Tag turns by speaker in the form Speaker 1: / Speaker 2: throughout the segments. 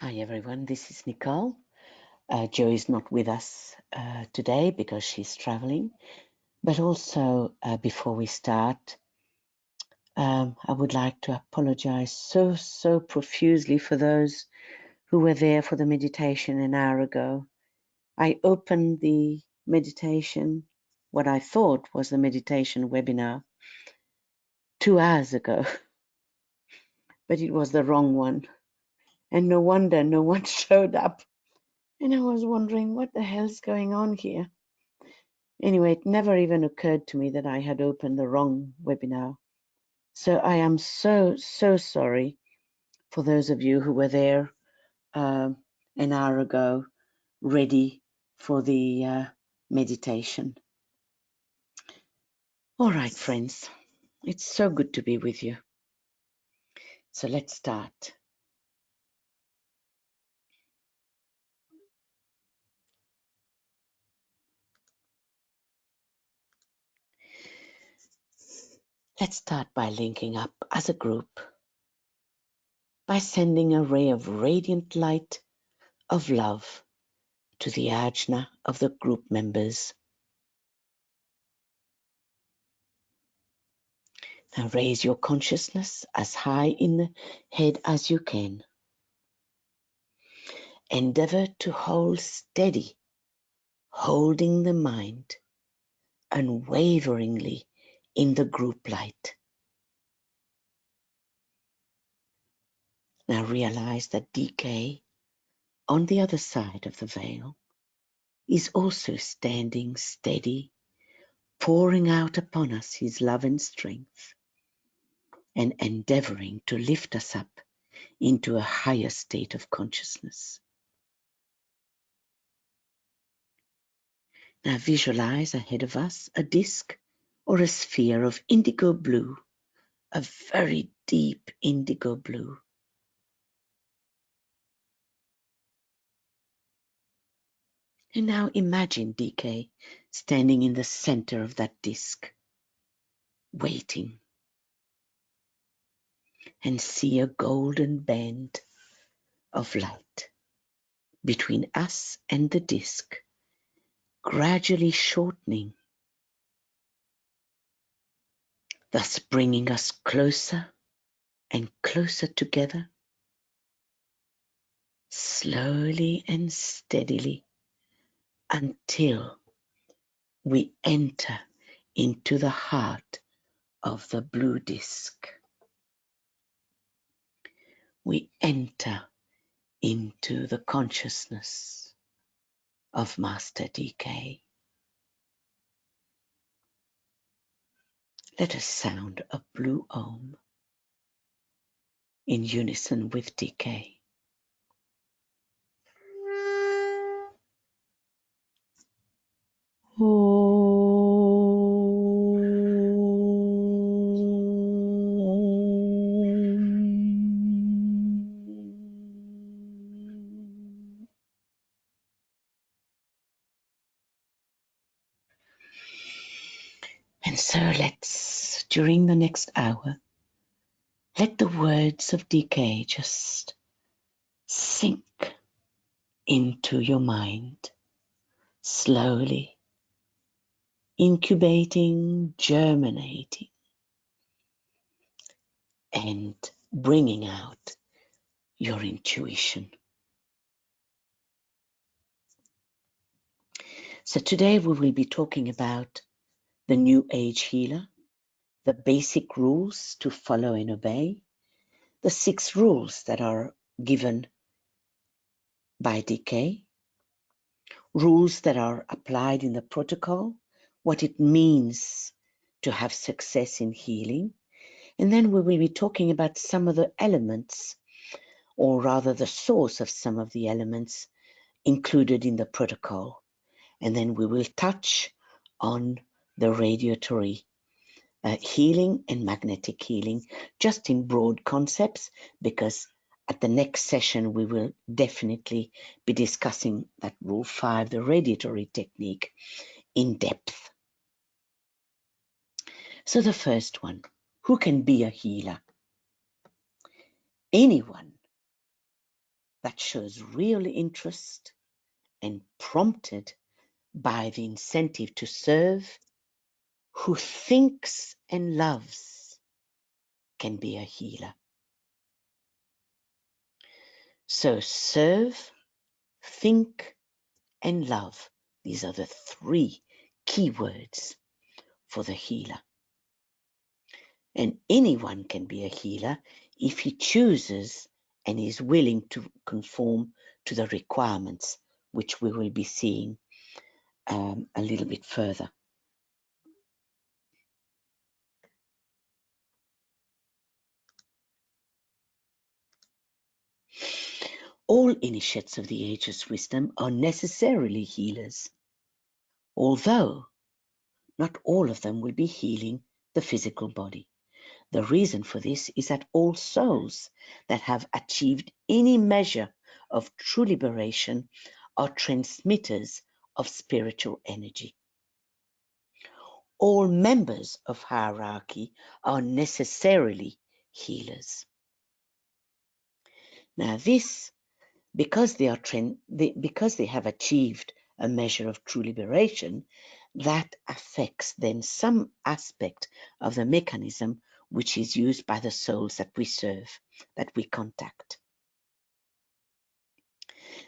Speaker 1: Hi everyone, this is Nicole. Jo is not with us today because she's traveling. But also, before we start, I would like to apologize so profusely for those who were there for the meditation an hour ago. I opened the meditation, what I thought was the meditation webinar, 2 hours ago, but it was the wrong one. And no wonder no one showed up. And I was wondering what the hell's going on here. Anyway, it never even occurred to me that I had opened the wrong webinar. So I am so sorry for those of you who were there an hour ago, ready for the meditation. All right, friends, it's so good to be with you. So let's start. Let's start by linking up as a group, by sending a ray of radiant light of love to the ajna of the group members. Now raise your consciousness as high in the head as you can. Endeavor to hold steady, holding the mind unwaveringly in the group light. Now realize that DK, on the other side of the veil, is also standing steady, pouring out upon us his love and strength, and endeavoring to lift us up into a higher state of consciousness. Now visualize ahead of us a disk or a sphere of indigo blue, a very deep indigo blue. And now imagine DK standing in the center of that disk, waiting, and see a golden band of light between us and the disk, gradually shortening, thus bringing us closer and closer together, slowly and steadily, until we enter into the heart of the blue disk. We enter into the consciousness of Master DK. Let us sound a blue Om in unison with DK. And so let's, during the next hour, let the words of DK just sink into your mind, slowly, incubating, germinating, and bringing out your intuition. So today we will be talking about the New Age healer, the basic rules to follow and obey, the 6 rules that are given by DK, rules that are applied in the protocol, what it means to have success in healing, and then we will be talking about some of the elements, or rather the source of some of the elements included in the protocol. And then we will touch on the radiatory healing and magnetic healing, just in broad concepts, because at the next session we will definitely be discussing that Rule 5, the radiatory technique, in depth. So the first one, who can be a healer? Anyone that shows real interest and prompted by the incentive to serve, who thinks and loves, can be a healer. So serve, think, and love. These are the three key words for the healer. And anyone can be a healer if he chooses and is willing to conform to the requirements, which we will be seeing a little bit further. All initiates of the Ageless Wisdom are necessarily healers, although not all of them will be healing the physical body. The reason for this is that all souls that have achieved any measure of true liberation are transmitters of spiritual energy. All members of hierarchy are necessarily healers. Now this, because they have achieved a measure of true liberation, that affects then some aspect of the mechanism which is used by the souls that we serve, that we contact.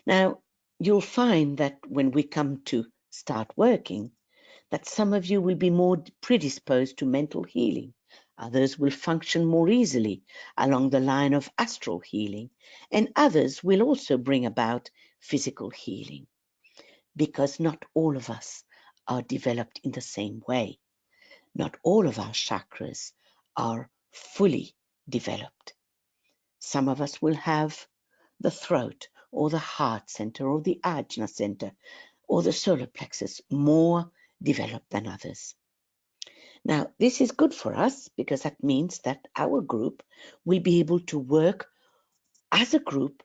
Speaker 1: Now, you'll find that when we come to start working, that some of you will be more predisposed to mental healing. Others will function more easily along the line of astral healing, and others will also bring about physical healing, because not all of us are developed in the same way. Not all of our chakras are fully developed. Some of us will have the throat or the heart center or the ajna center or the solar plexus more developed than others. Now, this is good for us because that means that our group will be able to work as a group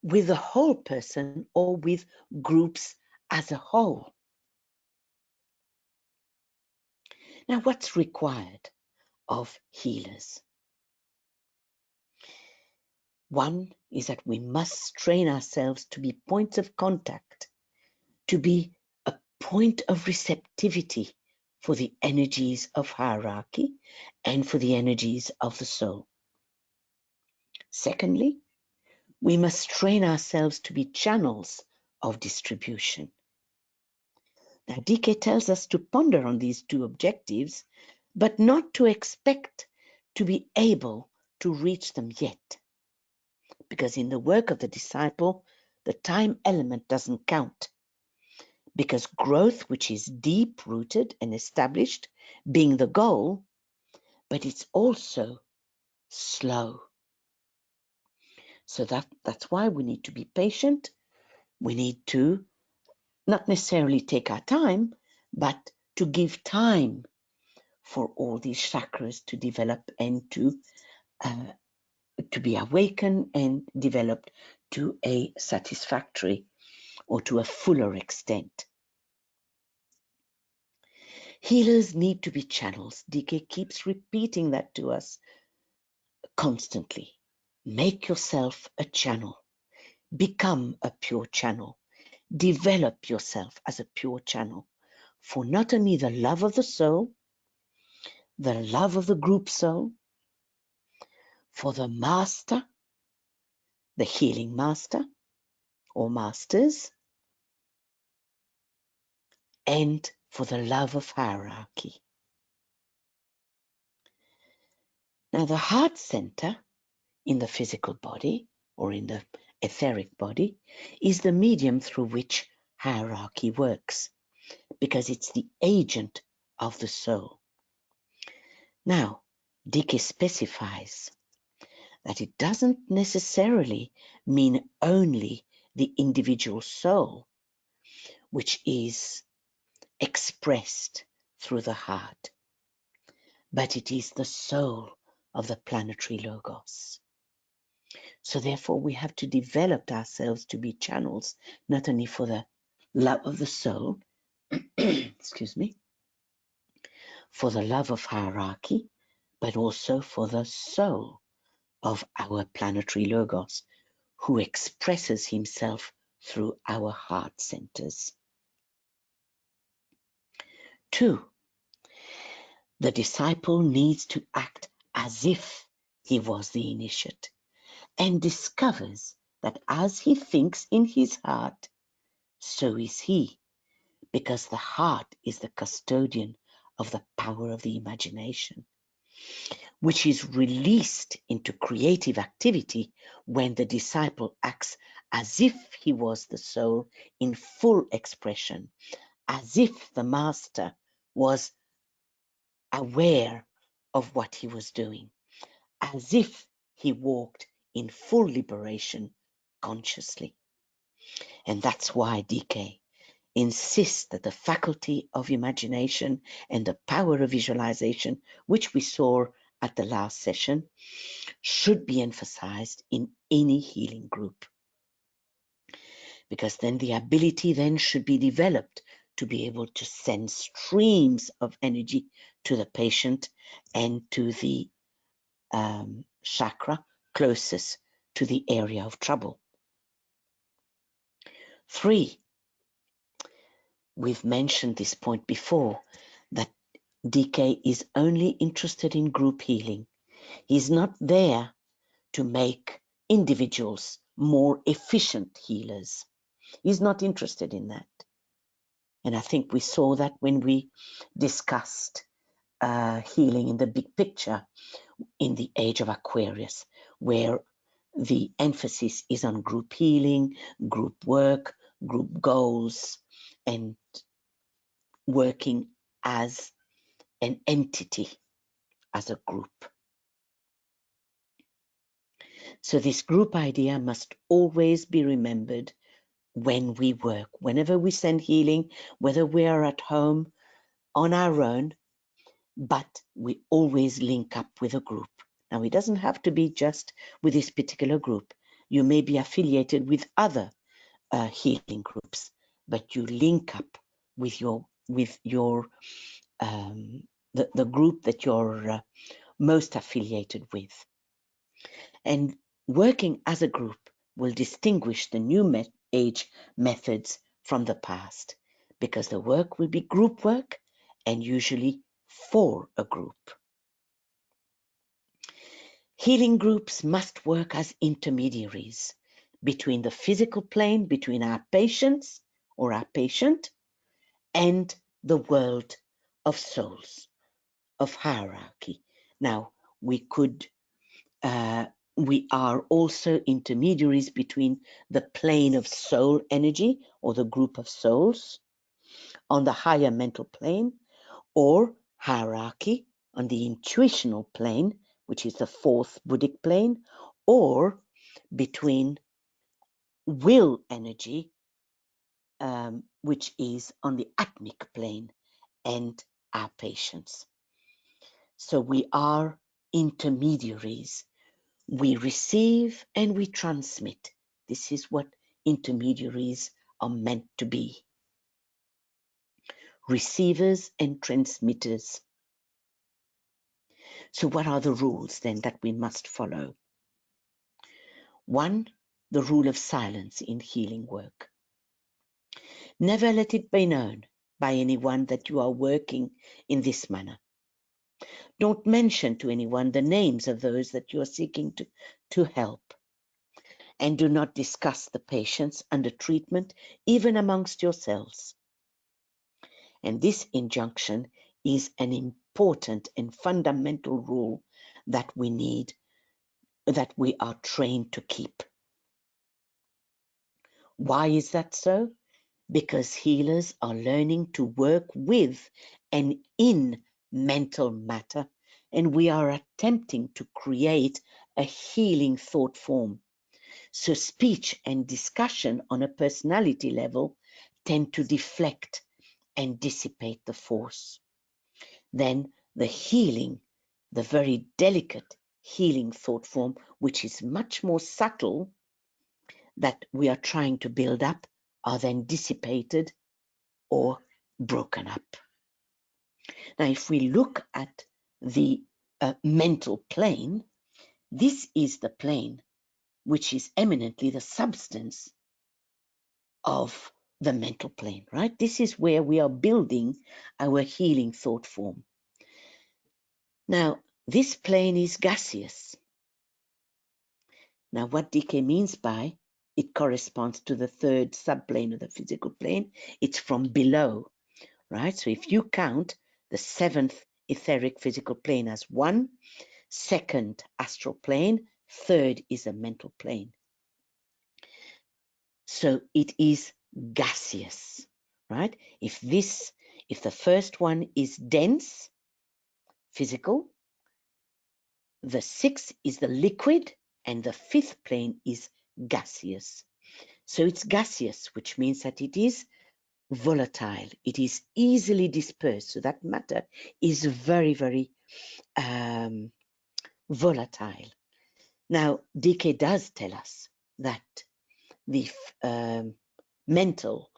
Speaker 1: with the whole person or with groups as a whole. Now, what's required of healers? One is that we must train ourselves to be points of contact, to be a point of receptivity for the energies of hierarchy and for the energies of the soul. Secondly, we must train ourselves to be channels of distribution. Now, DK tells us to ponder on these two objectives, but not to expect to be able to reach them yet. Because in the work of the disciple, the time element doesn't count. Because growth, which is deep-rooted and established, being the goal, but it's also slow. So that's why we need to be patient. We need to not necessarily take our time, but to give time for all these chakras to develop and to be awakened and developed to a satisfactory or to a fuller extent. Healers need to be channels. DK keeps repeating that to us constantly. Make yourself a channel. Become a pure channel. Develop yourself as a pure channel for not only the love of the soul, the love of the group soul, for the master, the healing master or masters, and for the love of hierarchy. Now, the heart center in the physical body or in the etheric body is the medium through which hierarchy works, because it's the agent of the soul. Now, DK specifies that it doesn't necessarily mean only the individual soul, which is expressed through the heart, but it is the soul of the planetary logos. So therefore we have to develop ourselves to be channels, not only for the love of the soul, excuse me, for the love of hierarchy, but also for the soul of our planetary logos, who expresses himself through our heart centers. 2, the disciple needs to act as if he was the initiate and discovers that as he thinks in his heart, so is he, because the heart is the custodian of the power of the imagination, which is released into creative activity when the disciple acts as if he was the soul in full expression, as if the master was aware of what he was doing, as if he walked in full liberation consciously. And that's why DK insists that the faculty of imagination and the power of visualization, which we saw at the last session, should be emphasized in any healing group. Because then the ability then should be developed to be able to send streams of energy to the patient and to the chakra closest to the area of trouble. 3, we've mentioned this point before, that DK is only interested in group healing. He's not there to make individuals more efficient healers. He's not interested in that. And I think we saw that when we discussed healing in the big picture in the age of Aquarius, where the emphasis is on group healing, group work, group goals, and working as an entity, as a group. So this group idea must always be remembered when we work, whenever we send healing, whether we are at home on our own, but we always link up with a group. Now, it doesn't have to be just with this particular group. You may be affiliated with other healing groups, but you link up with the group that you're most affiliated with. And working as a group will distinguish the new age methods from the past, because the work will be group work and usually for a group. Healing groups must work as intermediaries between the physical plane, between our patients or our patient, and the world of souls, of hierarchy. Now, we are also intermediaries between the plane of soul energy or the group of souls on the higher mental plane, or hierarchy on the intuitional plane, which is the 4th Buddhic plane, or between will energy, which is on the atmic plane, and our patients. So we are intermediaries. We receive and we transmit. This is what intermediaries are meant to be. Receivers and transmitters. So what are the rules then that we must follow? 1, the rule of silence in healing work. Never let it be known by anyone that you are working in this manner. Don't mention to anyone the names of those that you are seeking to help. And do not discuss the patients under treatment, even amongst yourselves. And this injunction is an important and fundamental rule that we need, that we are trained to keep. Why is that so? Because healers are learning to work with and in mental matter, and we are attempting to create a healing thought form. So speech and discussion on a personality level tend to deflect and dissipate the force. Then the healing, the very delicate healing thought form, which is much more subtle, that we are trying to build up, are then dissipated or broken up. Now, if we look at the mental plane, this is the plane which is eminently the substance of the mental plane, right? This is where we are building our healing thought form. Now, this plane is gaseous. Now, what DK means by it corresponds to the third subplane of the physical plane. It's from below, right? So if you count the seventh etheric physical plane as one, second astral plane, third is a mental plane. So it is gaseous, right? If the first one is dense, physical, the sixth is the liquid, and the fifth plane is gaseous. So it's gaseous, which means that it is volatile. It is easily dispersed. So that matter is very, very volatile. Now, DK does tell us that the mental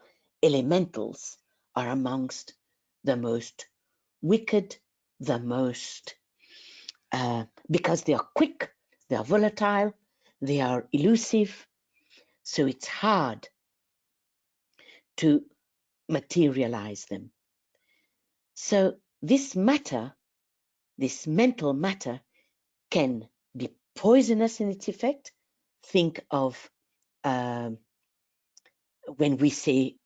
Speaker 1: elementals are amongst the most wicked, the most, because they are quick, they are volatile, they are elusive, so it's hard to materialize them. So this matter, this mental matter, can be poisonous in its effect. Think of when we say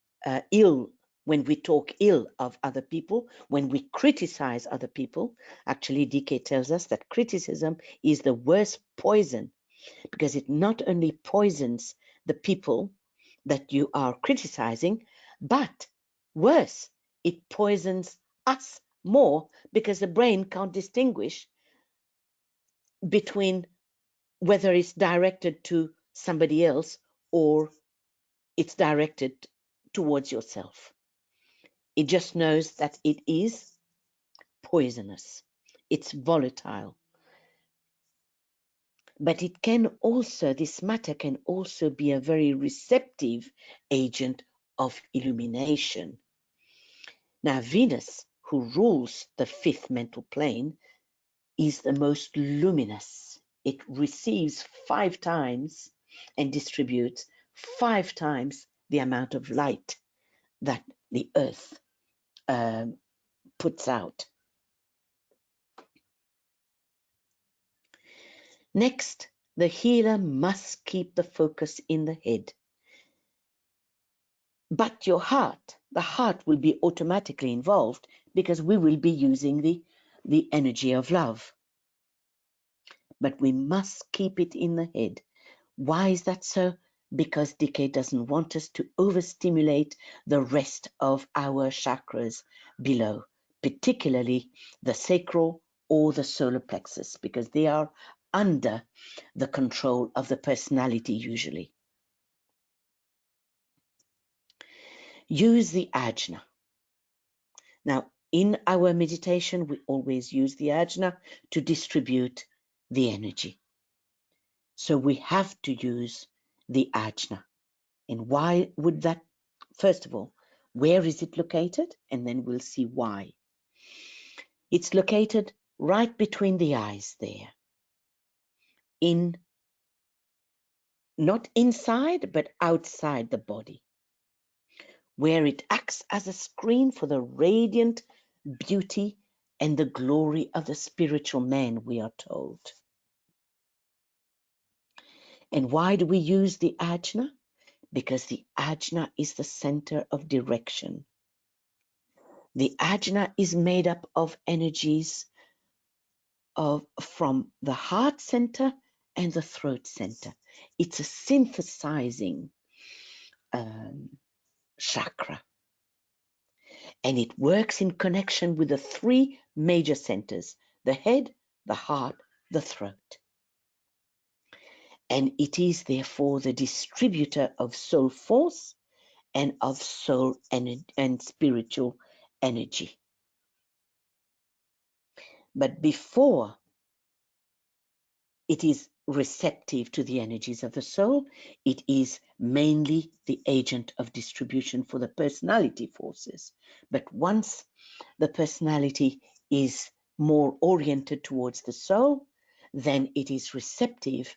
Speaker 1: ill, when we talk ill of other people, when we criticize other people. Actually, DK tells us that criticism is the worst poison, because it not only poisons the people that you are criticizing, but worse, it poisons us more, because the brain can't distinguish between whether it's directed to somebody else or it's directed towards yourself. It just knows that it is poisonous. It's volatile. But it can also, this matter can also be a very receptive agent of illumination. Now, Venus, who rules the fifth mental plane, is the most luminous. It receives 5 times and distributes 5 times the amount of light that the Earth puts out. Next, the healer must keep the focus in the head. But your heart, the heart will be automatically involved, because we will be using the energy of love. But we must keep it in the head. Why is that so? Because DK doesn't want us to overstimulate the rest of our chakras below, particularly the sacral or the solar plexus, because they are under the control of the personality usually. Use the ajna. Now, in our meditation, we always use the ajna to distribute the energy. So we have to use the ajna. And why would that? First of all, where is it located? And then we'll see why. It's located right between the eyes there. Not inside, but outside the body, where it acts as a screen for the radiant beauty and the glory of the spiritual man, we are told. And why do we use the ajna? Because the ajna is the center of direction. The ajna is made up of energies from the heart center and the throat center. It's a synthesizing chakra. And it works in connection with the 3 major centers: the head, the heart, the throat. And it is therefore the distributor of soul force and of soul and spiritual energy. But before it is receptive to the energies of the soul, it is mainly the agent of distribution for the personality forces. But once the personality is more oriented towards the soul, then it is receptive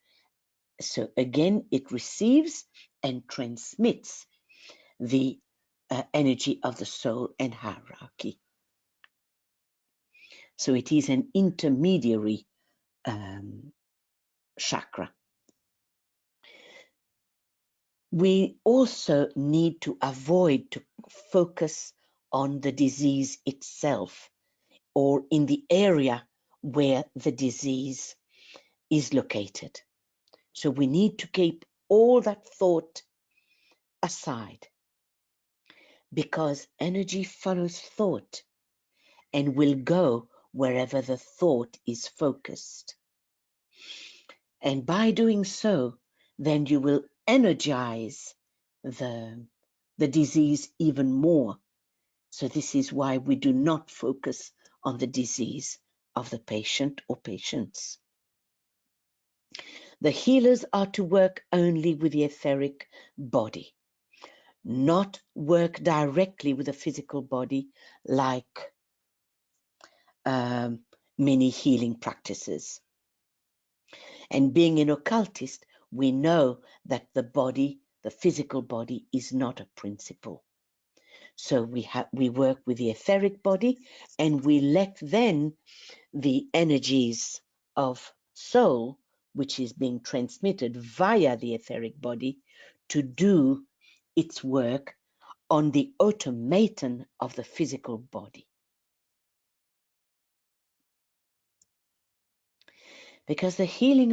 Speaker 1: So again, it receives and transmits the energy of the soul and hierarchy. So it is an intermediary chakra. We also need to avoid to focus on the disease itself or in the area where the disease is located. So we need to keep all that thought aside, because energy follows thought and will go wherever the thought is focused. And by doing so, then you will energize the disease even more. So this is why we do not focus on the disease of the patient or patients. The healers are to work only with the etheric body, not work directly with the physical body like many healing practices. And being an occultist, we know that the body, the physical body, is not a principle. So we work with the etheric body, and we let then the energies of soul, which is being transmitted via the etheric body, to do its work on the automaton of the physical body. Because the healing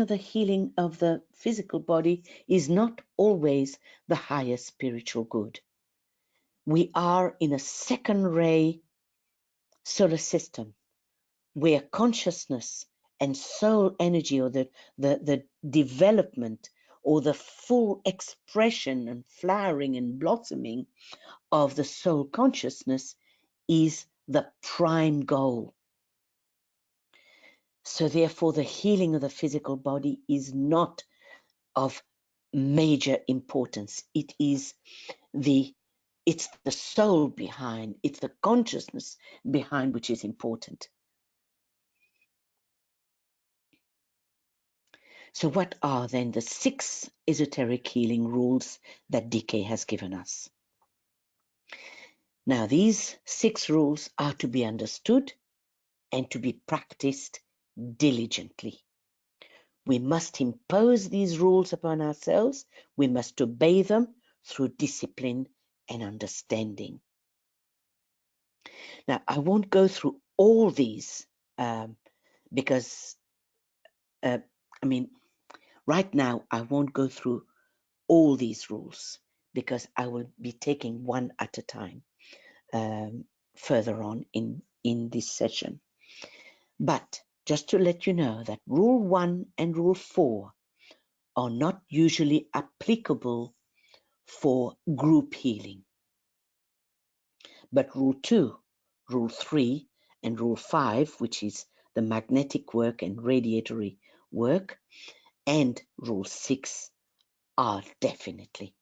Speaker 1: of the physical body is not always the highest spiritual good. We are in a second-ray solar system where consciousness and soul energy, or the development or the full expression and flowering and blossoming of the soul consciousness is the prime goal. So therefore, the healing of the physical body is not of major importance. It's the soul behind, it's the consciousness behind which is important. So what are then the 6 esoteric healing rules that DK has given us? Now, these 6 rules are to be understood and to be practiced diligently. We must impose these rules upon ourselves. We must obey them through discipline and understanding. Now, I won't go through all these because, right now I won't go through all these rules because I will be taking one at a time further on in this session. But just to let you know that Rule 1 and Rule 4 are not usually applicable for group healing. But Rule 2, Rule 3, and Rule 5, which is the magnetic work and radiatory work, and Rule 6 are definitely.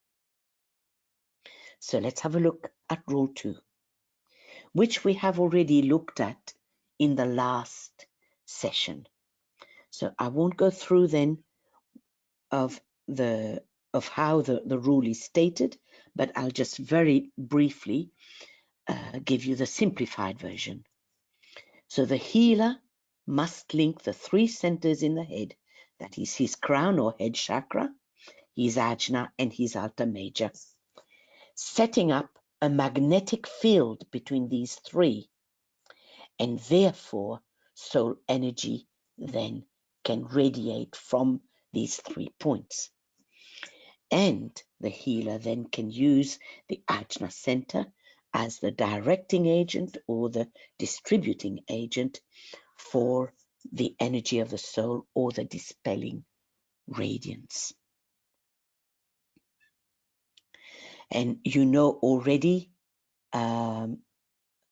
Speaker 1: So let's have a look at Rule 2, which we have already looked at in the last session. So I won't go through then of how the rule is stated, but I'll just very briefly give you the simplified version. So the healer must link the 3 centers in the head, that is his crown or head chakra, his ajna, and his altar major, setting up a magnetic field between these 3, and therefore soul energy then can radiate from these 3 points. And the healer then can use the ajna center as the directing agent or the distributing agent for the energy of the soul or the dispelling radiance. And you know already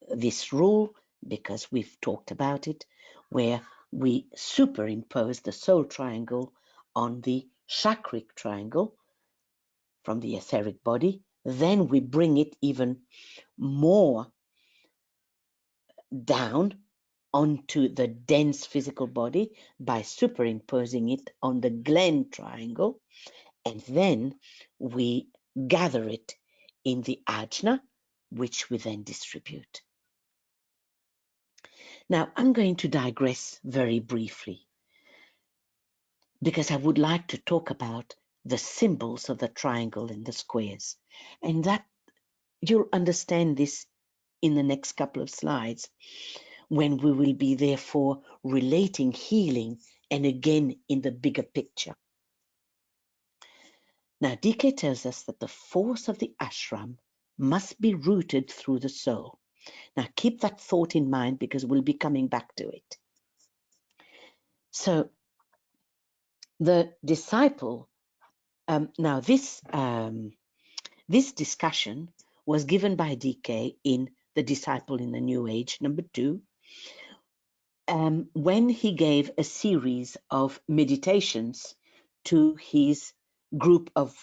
Speaker 1: this rule because we've talked about it, where we superimpose the soul triangle on the chakric triangle from the etheric body. Then we bring it even more down onto the dense physical body by superimposing it on the Glenn triangle, and then we gather it in the ajna, which we then distribute. Now, I'm going to digress very briefly because I would like to talk about the symbols of the triangle and the squares, and that you'll understand this in the next couple of slides, when we will be therefore relating healing and again in the bigger picture. Now, DK tells us that the force of the ashram must be rooted through the soul. Now, keep that thought in mind because we'll be coming back to it. So, the disciple, now this discussion was given by DK in The Disciple in the New Age, number 2, when he gave a series of meditations to his group of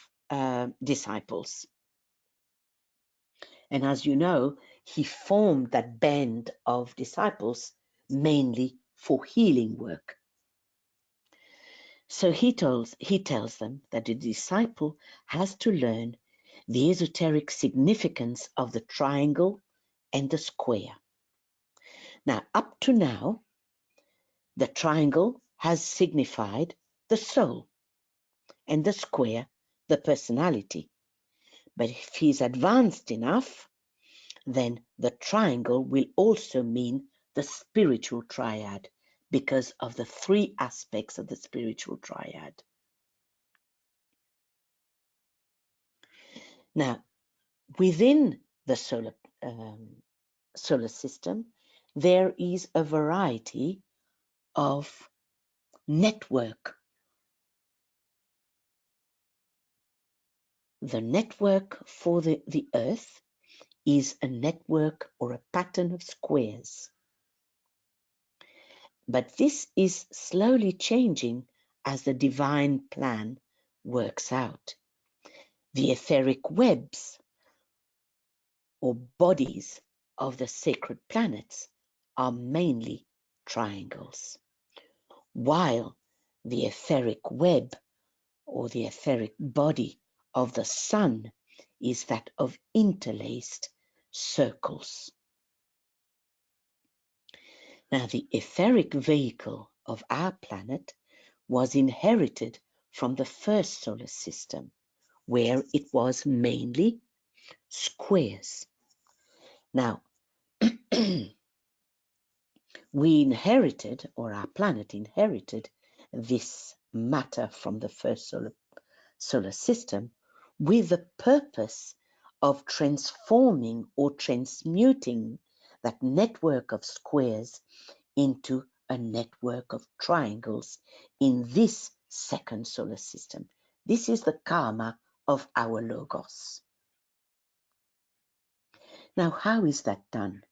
Speaker 1: disciples. And as you know, he formed that band of disciples mainly for healing work. So he tells them that the disciple has to learn the esoteric significance of the triangle and the square. Now, up to now, the triangle has signified the soul and the square the personality. But if he's advanced enough, then the triangle will also mean the spiritual triad because of the 3 aspects of the spiritual triad. Now, within the solar system, there is a variety of network. The network for the Earth is a network or a pattern of squares. But this is slowly changing as the divine plan works out. The etheric webs or bodies of the sacred planets are mainly triangles, while the etheric web or the etheric body of the sun is that of interlaced circles. Now, the etheric vehicle of our planet was inherited from the first solar system, where it was mainly squares. Now, we inherited, or our planet inherited, this matter from the first solar system with the purpose of transforming or transmuting that network of squares into a network of triangles in this second solar system. This is the karma of our logos. Now, how is that done?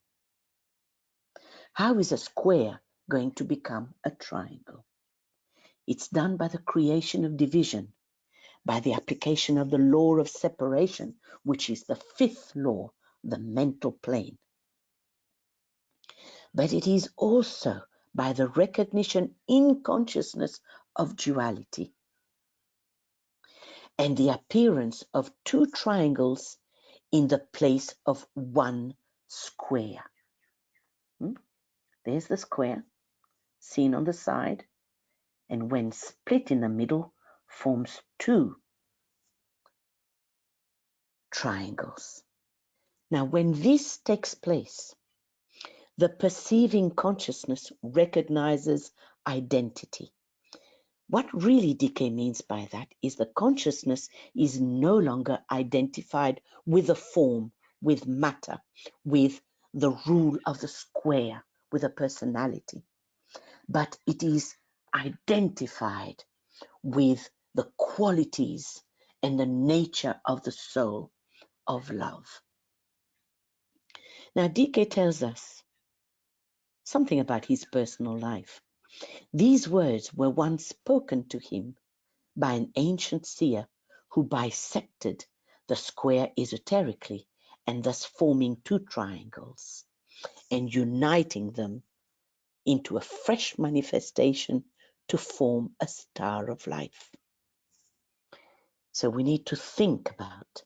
Speaker 1: How is a square going to become a triangle? It's done by the creation of division, by the application of the law of separation, which is the 5th law, the mental plane. But it is also by the recognition in consciousness of duality and the appearance of 2 triangles in the place of 1 square. There's the square seen on the side, and when split in the middle forms 2 triangles. Now, when this takes place, the perceiving consciousness recognizes identity. What really DK means by that is the consciousness is no longer identified with the form, with matter, with the rule of the square, with a personality, but it is identified with the qualities and the nature of the soul of love. Now, DK tells us something about his personal life. These words were once spoken to him by an ancient seer who bisected the square esoterically and thus forming 2 triangles and uniting them into a fresh manifestation to form a star of life. So we need to think about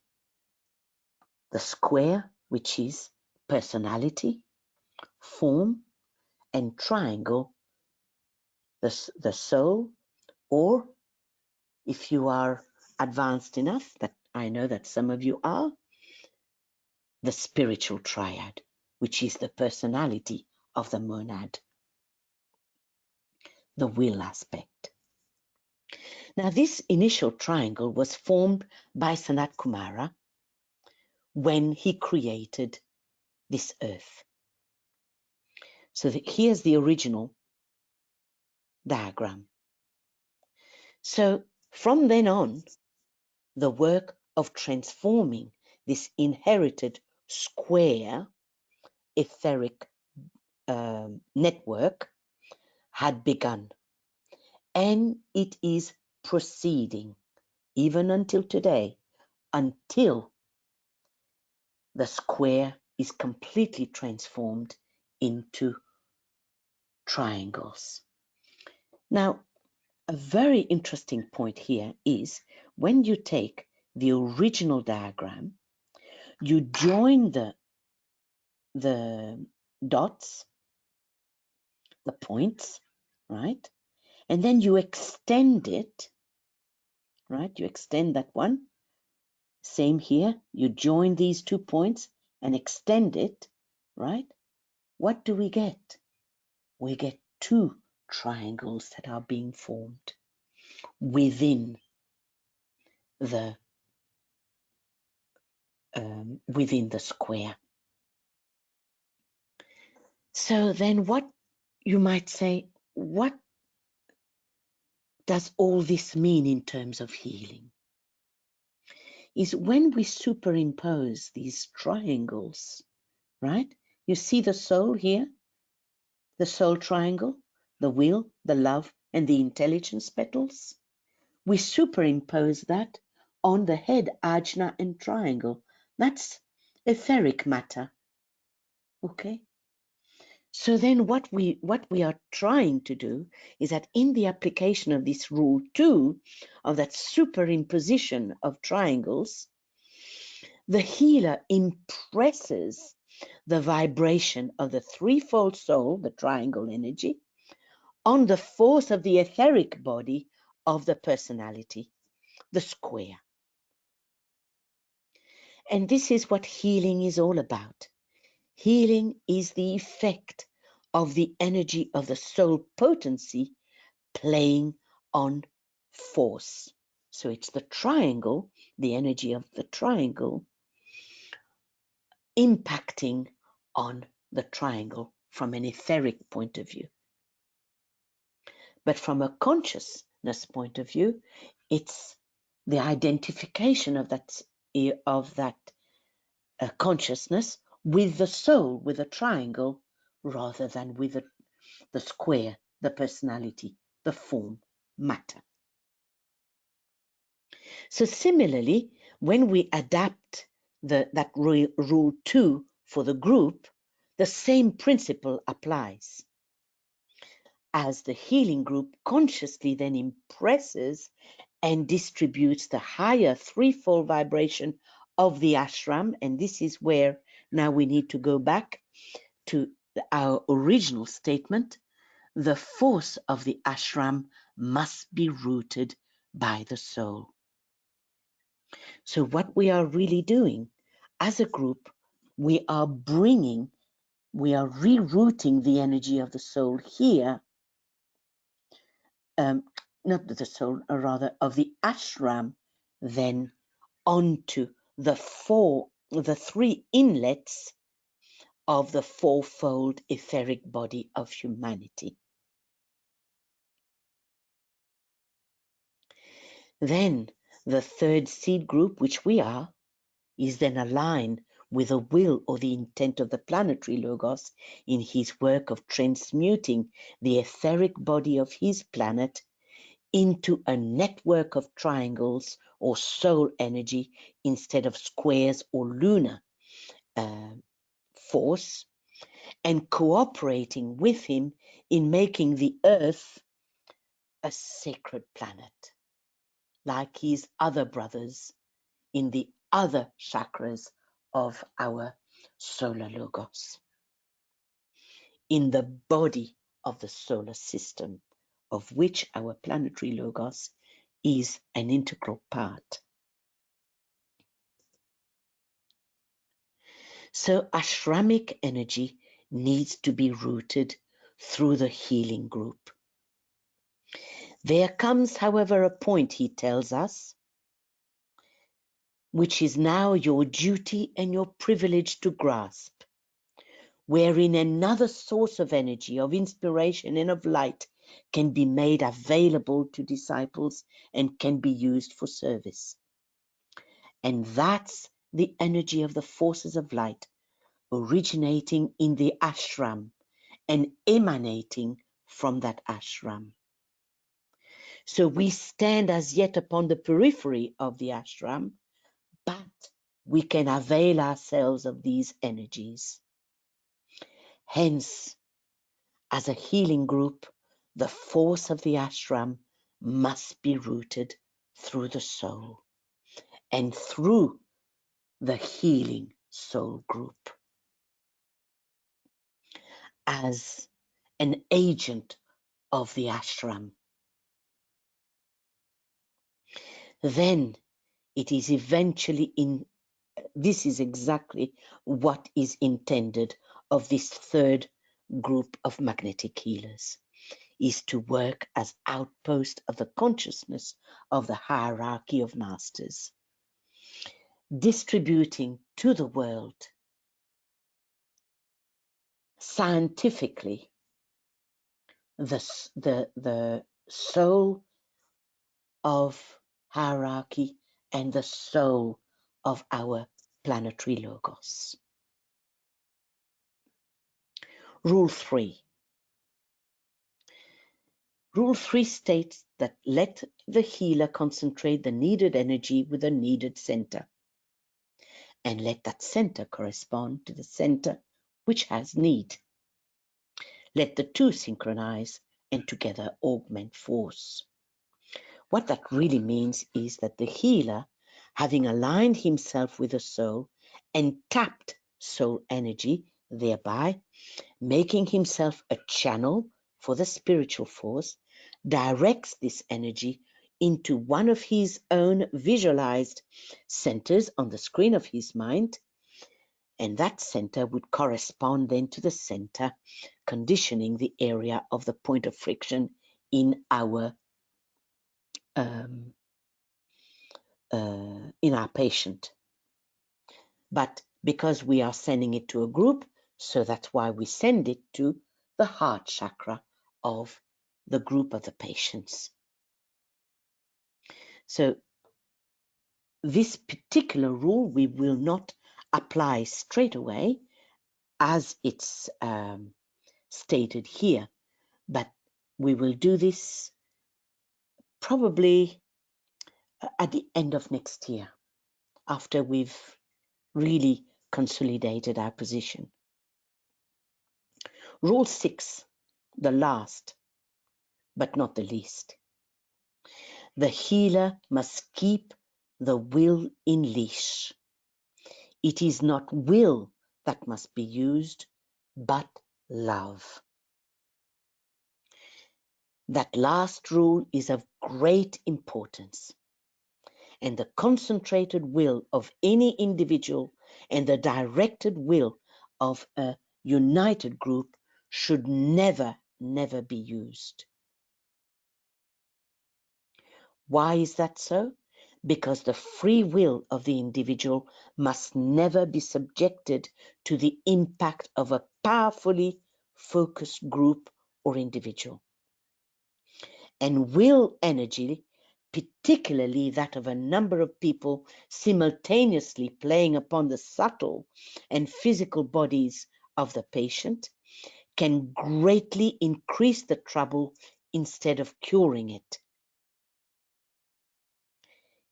Speaker 1: the square, which is personality, form, and triangle, the soul, or if you are advanced enough, that I know that some of you are, the spiritual triad, which is the personality of the monad, the will aspect. Now, this initial triangle was formed by Sanat Kumara when he created this earth. So here's the original diagram. So from then on, the work of transforming this inherited square etheric network had begun, and it is proceeding even until today, until the square is completely transformed into triangles. Now, a very interesting point here is when you take the original diagram, you join the dots, the points, right? And then you extend it, right? You extend that one. Same here. You join these 2 points and extend it, right? What do we get? We get 2 triangles that are being formed within the square. So then what you might say, what does all this mean in terms of healing? Is when we superimpose these triangles, right? You see the soul here, the soul triangle, the will, the love, and the intelligence petals. We superimpose that on the head, ajna, and triangle. That's etheric matter. Okay? So then what we are trying to do is that in the application of this rule 2, of that superimposition of triangles, the healer impresses the vibration of the threefold soul, the triangle energy, on the force of the etheric body of the personality, the square. And this is what healing is all about. Healing is the effect of the energy of the soul potency playing on force. So it's the triangle, the energy of the triangle, impacting on the triangle from an etheric point of view. But from a consciousness point of view, it's the identification of that consciousness with the soul, with a triangle, rather than with the square, the personality, the form, matter. So similarly, when we adapt that rule 2 for the group, the same principle applies. As the healing group consciously then impresses and distributes the higher threefold vibration of the ashram, and this is where now we need to go back to our original statement, the force of the ashram must be rooted by the soul. So what we are really doing as a group, we are rerouting the energy of the soul here, not the soul, or rather of the ashram, then onto the 3 inlets of the fourfold etheric body of humanity. Then the 3rd seed group, which we are, is then aligned with the will or the intent of the planetary Logos in his work of transmuting the etheric body of his planet into a network of triangles or soul energy instead of squares or lunar force, and cooperating with him in making the earth a sacred planet, like his other brothers in the other chakras of our solar logos, in the body of the solar system, of which our planetary logos is an integral part. So ashramic energy needs to be rooted through the healing group. There comes, however, a point, he tells us, which is now your duty and your privilege to grasp, wherein another source of energy, of inspiration and of light can be made available to disciples and can be used for service. And that's the energy of the forces of light originating in the ashram and emanating from that ashram. So we stand as yet upon the periphery of the ashram, but we can avail ourselves of these energies. Hence, as a healing group, the force of the ashram must be rooted through the soul and through the healing soul group as an agent of the ashram. Then it is eventually this is exactly what is intended of this third group of magnetic healers, is to work as outpost of the consciousness of the hierarchy of masters, distributing to the world scientifically the soul of hierarchy and the soul of our planetary logos. Rule 3. Rule 3 states that let the healer concentrate the needed energy with a needed center, and let that center correspond to the center which has need. Let the two synchronize and together augment force. What that really means is that the healer, having aligned himself with the soul and tapped soul energy, thereby making himself a channel for the spiritual force, directs this energy into one of his own visualized centers on the screen of his mind, and that center would correspond then to the center conditioning the area of the point of friction in our patient. But because we are sending it to a group, so that's why we send it to the heart chakra of the group of the patients. So this particular rule we will not apply straight away as it's stated here, but we will do this probably at the end of next year, after we've really consolidated our position. Rule 6, the last but not the least. The healer must keep the will in leash. It is not will that must be used, but love. That last rule is of great importance, and the concentrated will of any individual and the directed will of a united group should never, never be used. Why is that so? Because the free will of the individual must never be subjected to the impact of a powerfully focused group or individual. And will energy, particularly that of a number of people simultaneously playing upon the subtle and physical bodies of the patient, can greatly increase the trouble instead of curing it.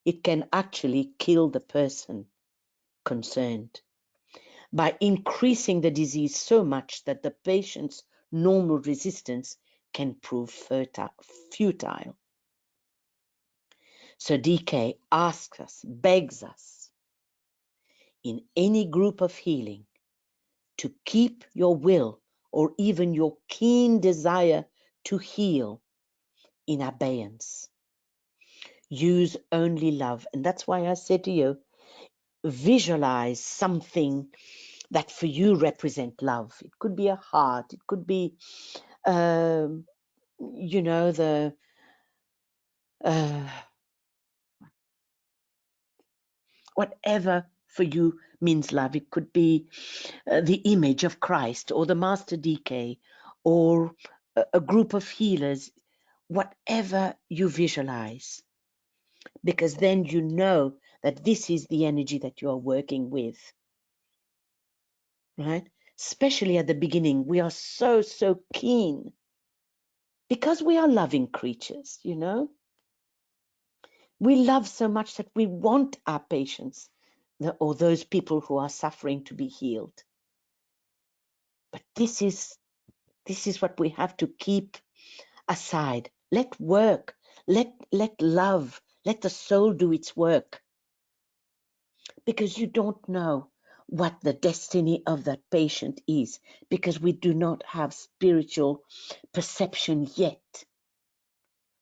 Speaker 1: It can actually kill the person concerned. by increasing the disease so much that the patient's normal resistance can prove futile. So DK asks us, begs us, in any group of healing, to keep your will or even your keen desire to heal in abeyance. Use only love. And that's why I said to you, visualize something that for you represent love. It could be a heart. It could be, you know, the whatever for you means love. It could be the image of Christ or the Master DK or a group of healers, whatever you visualize, because then you know that this is the energy that you are working with, right? Especially at the beginning, we are so keen because we are loving creatures, you know. We love so much that we want our patients or those people who are suffering to be healed. But this is what we have to keep aside. Let work, let love, let the soul do its work. Because you don't know what the destiny of that patient is, because we do not have spiritual perception yet.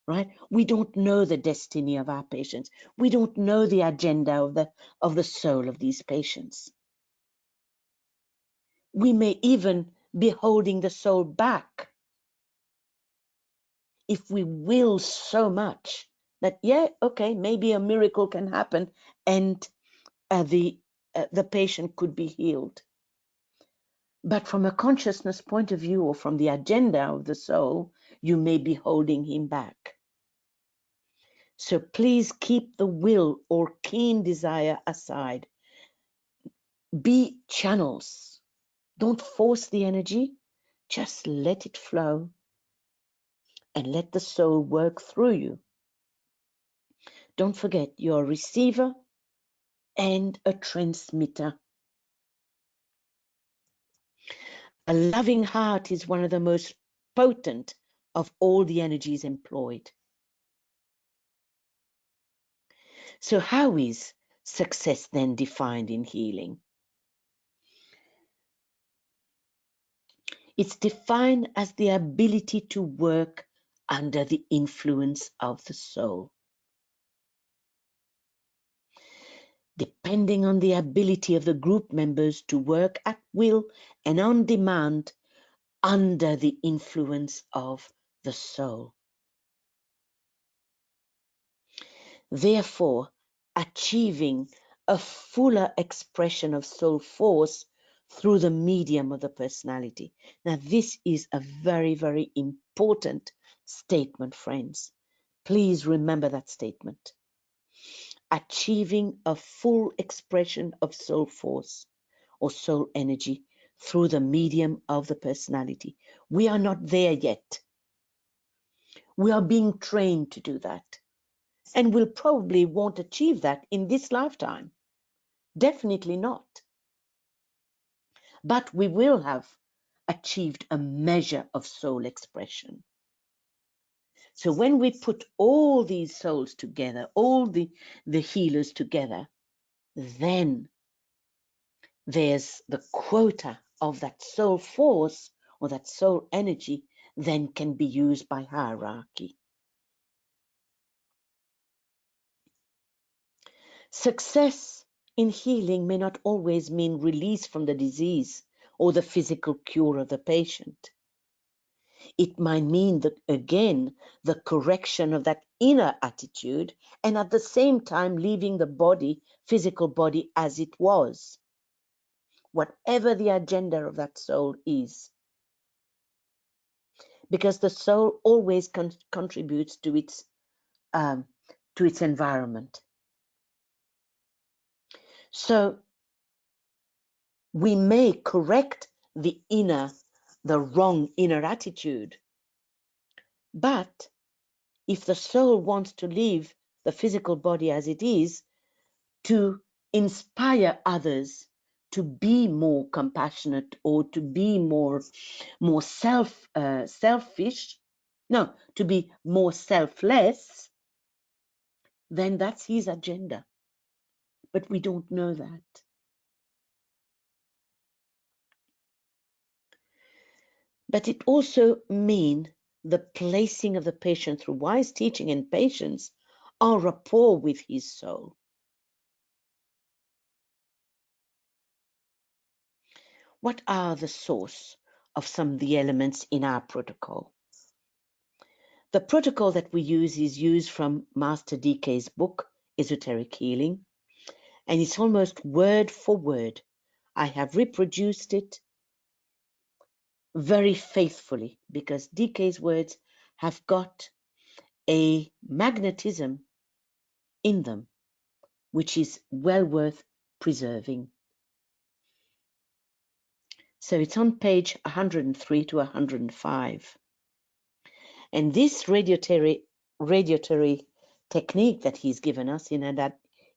Speaker 1: Right? We don't know the destiny of our patients. We don't know the agenda of the soul of these patients. We may even be holding the soul back if we will so much that, yeah, okay, maybe a miracle can happen and the patient could be healed. But from a consciousness point of view or from the agenda of the soul, you may be holding him back. So please keep the will or keen desire aside. Be channels. Don't force the energy. Just let it flow and let the soul work through you. Don't forget, you're a receiver and a transmitter. A loving heart is one of the most potent of all the energies employed. So how is success then defined in healing? It's defined as the ability to work under the influence of the soul. Depending on the ability of the group members to work at will and on demand under the influence of the soul. Therefore, achieving a fuller expression of soul force through the medium of the personality. Now, this is a very, very important statement, friends. Please remember that statement. Achieving a full expression of soul force or soul energy through the medium of the personality. We are not there yet. We are being trained to do that. And we'll probably won't achieve that in this lifetime. Definitely not. But we will have achieved a measure of soul expression. So when we put all these souls together, all the healers together, then there's the quota of that soul force or that soul energy then can be used by hierarchy. Success in healing may not always mean release from the disease or the physical cure of the patient. It might mean that, again, the correction of that inner attitude and at the same time leaving the body, physical body, as it was. Whatever the agenda of that soul is. Because the soul always contributes to its environment. So we may correct the wrong inner attitude. But if the soul wants to leave the physical body as it is, to inspire others to be more compassionate or to be more selfish, no, to be more selfless, then that's his agenda. But we don't know that. But it also means the placing of the patient through wise teaching and patience en rapport with his soul. What are the source of some of the elements in our protocol? The protocol that we use is used from Master DK's book, Esoteric Healing, and it's almost word for word. I have reproduced it very faithfully because DK's words have got a magnetism in them which is well worth preserving. So it's on page 103 to 105. And this radiatory technique that he's given us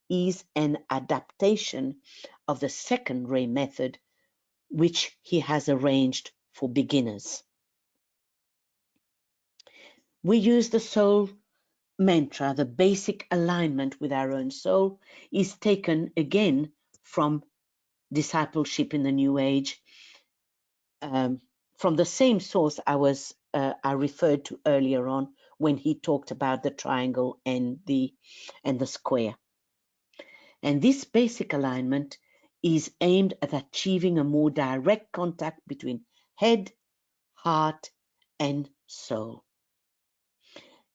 Speaker 1: is an adaptation of the second ray method, which he has arranged for beginners. We use the soul mantra. The basic alignment with our own soul is taken again from Discipleship in the New Age, from the same source I referred to earlier on when he talked about the triangle and the square. And this basic alignment is aimed at achieving a more direct contact between head, heart, and soul,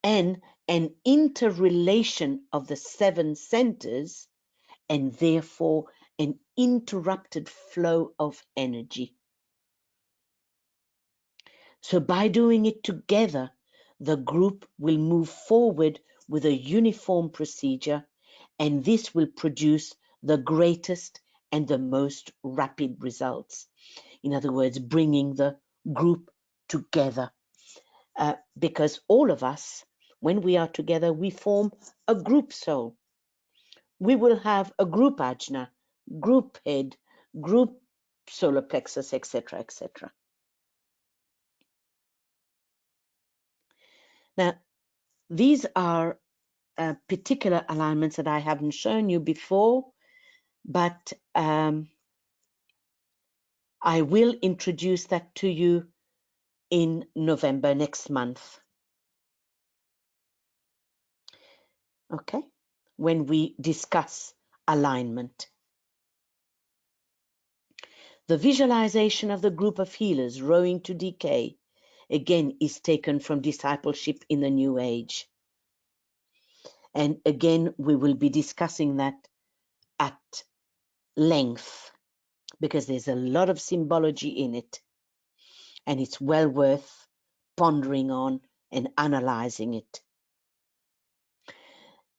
Speaker 1: and an interrelation of the 7 centers, and therefore an interrupted flow of energy. So by doing it together, the group will move forward with a uniform procedure, and this will produce the greatest and the most rapid results. In other words, bringing the group together. Because all of us, when we are together, we form a group soul. We will have a group ajna, group head, group solar plexus, etc., etc. Now, these are particular alignments that I haven't shown you before, but I will introduce that to you in November next month. Okay, when we discuss alignment. The visualization of the group of healers rowing to DK again is taken from Discipleship in the New Age. And again, we will be discussing that at length because there's a lot of symbology in it, and it's well worth pondering on and analyzing it.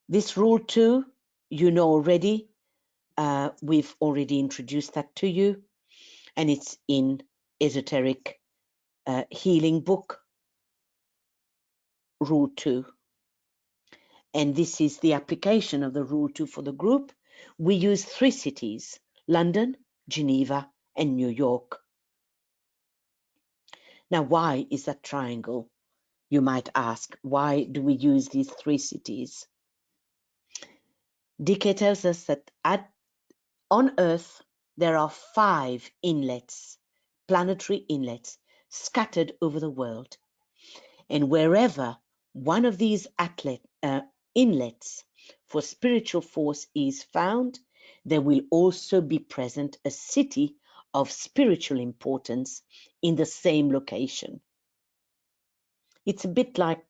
Speaker 1: This rule 2, you know already, we've already introduced that to you, and it's in Esoteric Healing book, rule 2. And this is the application of the rule 2 for the group. We use 3 cities, London, Geneva, and New York. Now, why is that triangle? You might ask, why do we use these 3 cities? DK tells us that on Earth, there are 5 inlets, planetary inlets, scattered over the world. And wherever one of these inlets for spiritual force is found, there will also be present a city of spiritual importance in the same location. It's a bit like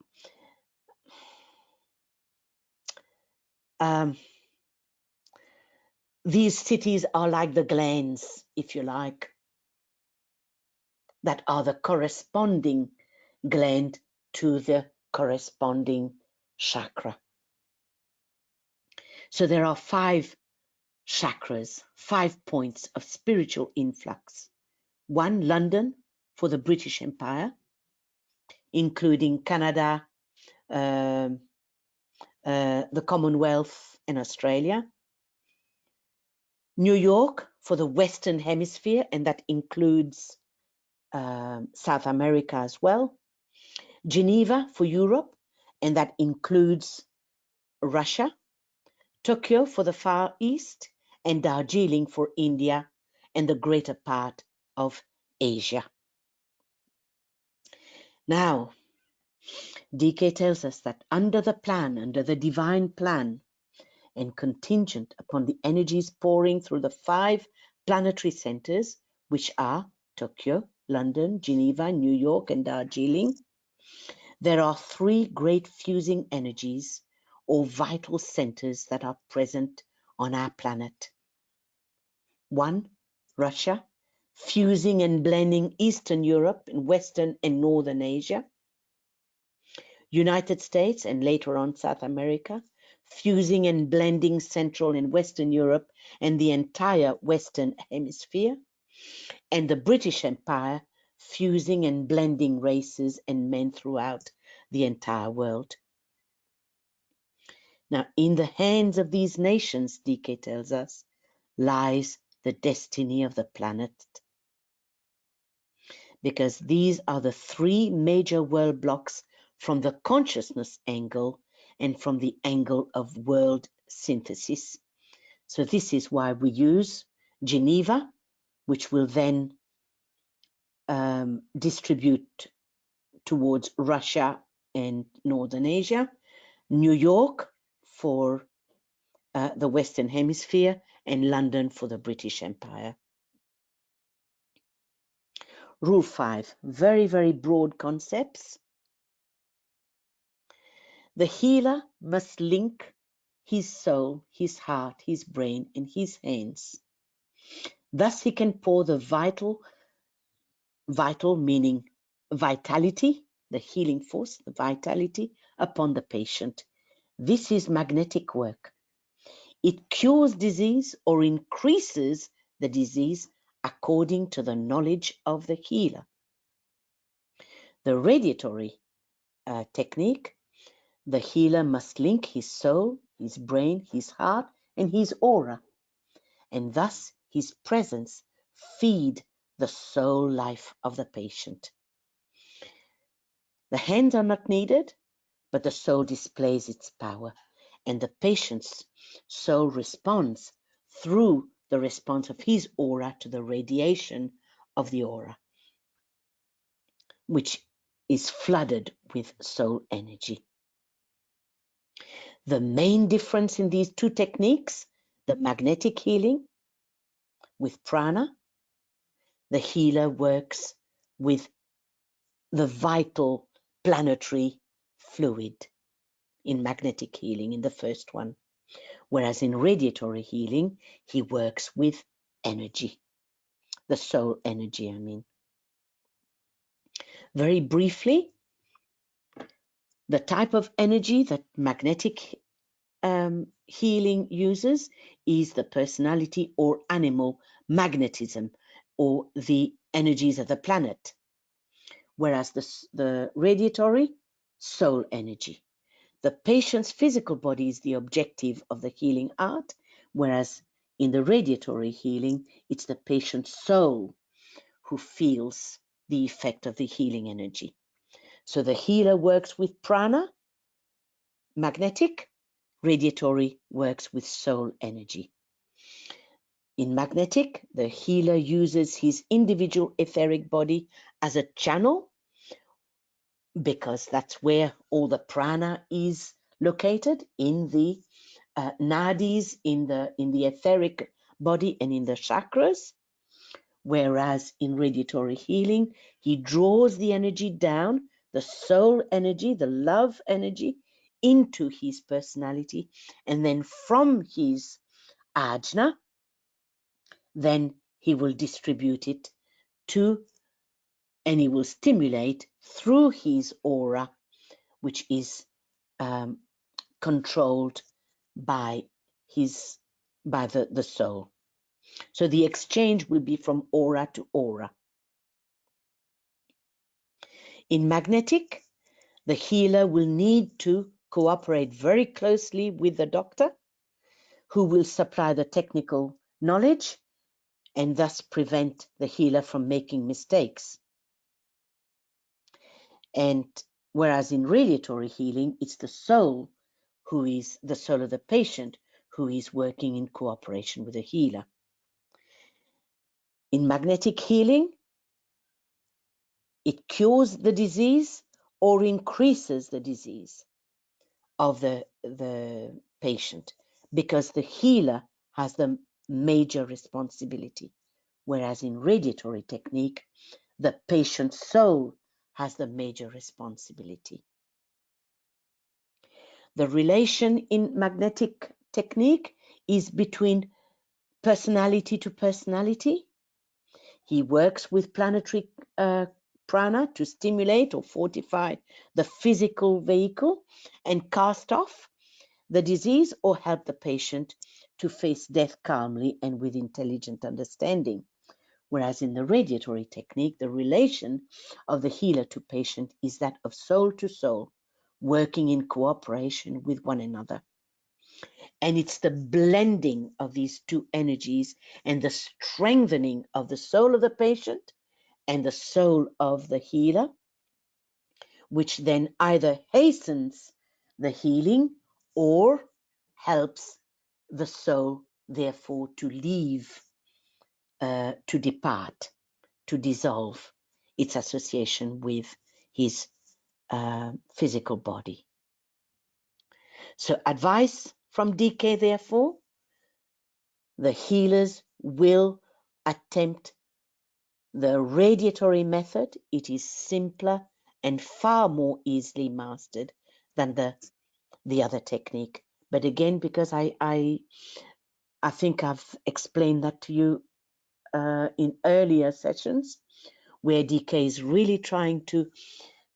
Speaker 1: these cities are like the glens, if you like, that are the corresponding glen to the corresponding chakra. So there are 5 chakras, 5 points of spiritual influx. 1, London, for the British Empire, including Canada, the Commonwealth, and Australia. New York for the Western Hemisphere, and that includes South America as well. Geneva for Europe, and that includes Russia. Tokyo for the Far East, and Darjeeling for India and the greater part of Asia. Now, DK tells us that under the divine plan, and contingent upon the energies pouring through the 5 planetary centers, which are Tokyo, London, Geneva, New York, and Darjeeling, there are 3 great fusing energies or vital centers that are present on our planet. 1, Russia, fusing and blending Eastern Europe and Western and Northern Asia. United States and later on South America, fusing and blending Central and Western Europe and the entire Western Hemisphere. And the British Empire, fusing and blending races and men throughout the entire world. Now, in the hands of these nations, DK tells us, lies the destiny of the planet. Because these are the 3 major world blocks from the consciousness angle and from the angle of world synthesis. So this is why we use Geneva, which will then distribute towards Russia and Northern Asia, New York for the Western Hemisphere, and London for the British Empire. Rule 5, very, very broad concepts. The healer must link his soul, his heart, his brain, and his hands. Thus he can pour the vital meaning vitality, the healing force, the vitality upon the patient. This is magnetic work. It cures disease or increases the disease according to the knowledge of the healer. The radiatory technique, the healer must link his soul, his brain, his heart, and his aura, and thus his presence feed the soul life of the patient. The hands are not needed, but the soul displays its power, and the patient's soul responds through the response of his aura to the radiation of the aura, which is flooded with soul energy. The main difference in these 2 techniques, the magnetic healing with prana, the healer works with the vital planetary fluid in magnetic healing in the first one, whereas in radiatory healing, he works with energy, the soul energy, I mean. Very briefly, the type of energy that magnetic healing uses is the personality or animal magnetism, or the energies of the planet, whereas the radiatory, soul energy. The patient's physical body is the objective of the healing art, whereas in the radiatory healing, it's the patient's soul who feels the effect of the healing energy. So the healer works with prana, magnetic, radiatory works with soul energy. In magnetic, the healer uses his individual etheric body as a channel, because that's where all the prana is located, in the nadis, in the etheric body and in the chakras. Whereas in radiatory healing, he draws the energy down, the soul energy, the love energy, into his personality, and then from his ajna, then he will distribute it to, and he will stimulate through his aura, which is controlled by the soul. So the exchange will be from aura to aura. In magnetic, the healer will need to cooperate very closely with the doctor, who will supply the technical knowledge and thus prevent the healer from making mistakes. And whereas in radiatory healing, it's the soul who is the soul of the patient who is working in cooperation with the healer. In magnetic healing, it cures the disease or increases the disease of the patient, because the healer has the major responsibility, whereas in radiatory technique, the patient's soul has the major responsibility. The relation in magnetic technique is between personality to personality. He works with planetary prana to stimulate or fortify the physical vehicle and cast off the disease or help the patient to face death calmly and with intelligent understanding. Whereas in the radiatory technique, the relation of the healer to patient is that of soul to soul, working in cooperation with one another. And it's the blending of these two energies and the strengthening of the soul of the patient and the soul of the healer, which then either hastens the healing or helps the soul, therefore, to leave, to depart, to dissolve its association with his physical body. So advice from DK, therefore, the healers will attempt the radiatory method. It is simpler and far more easily mastered than the other technique. But again, because I think I've explained that to you in earlier sessions, where DK is really trying to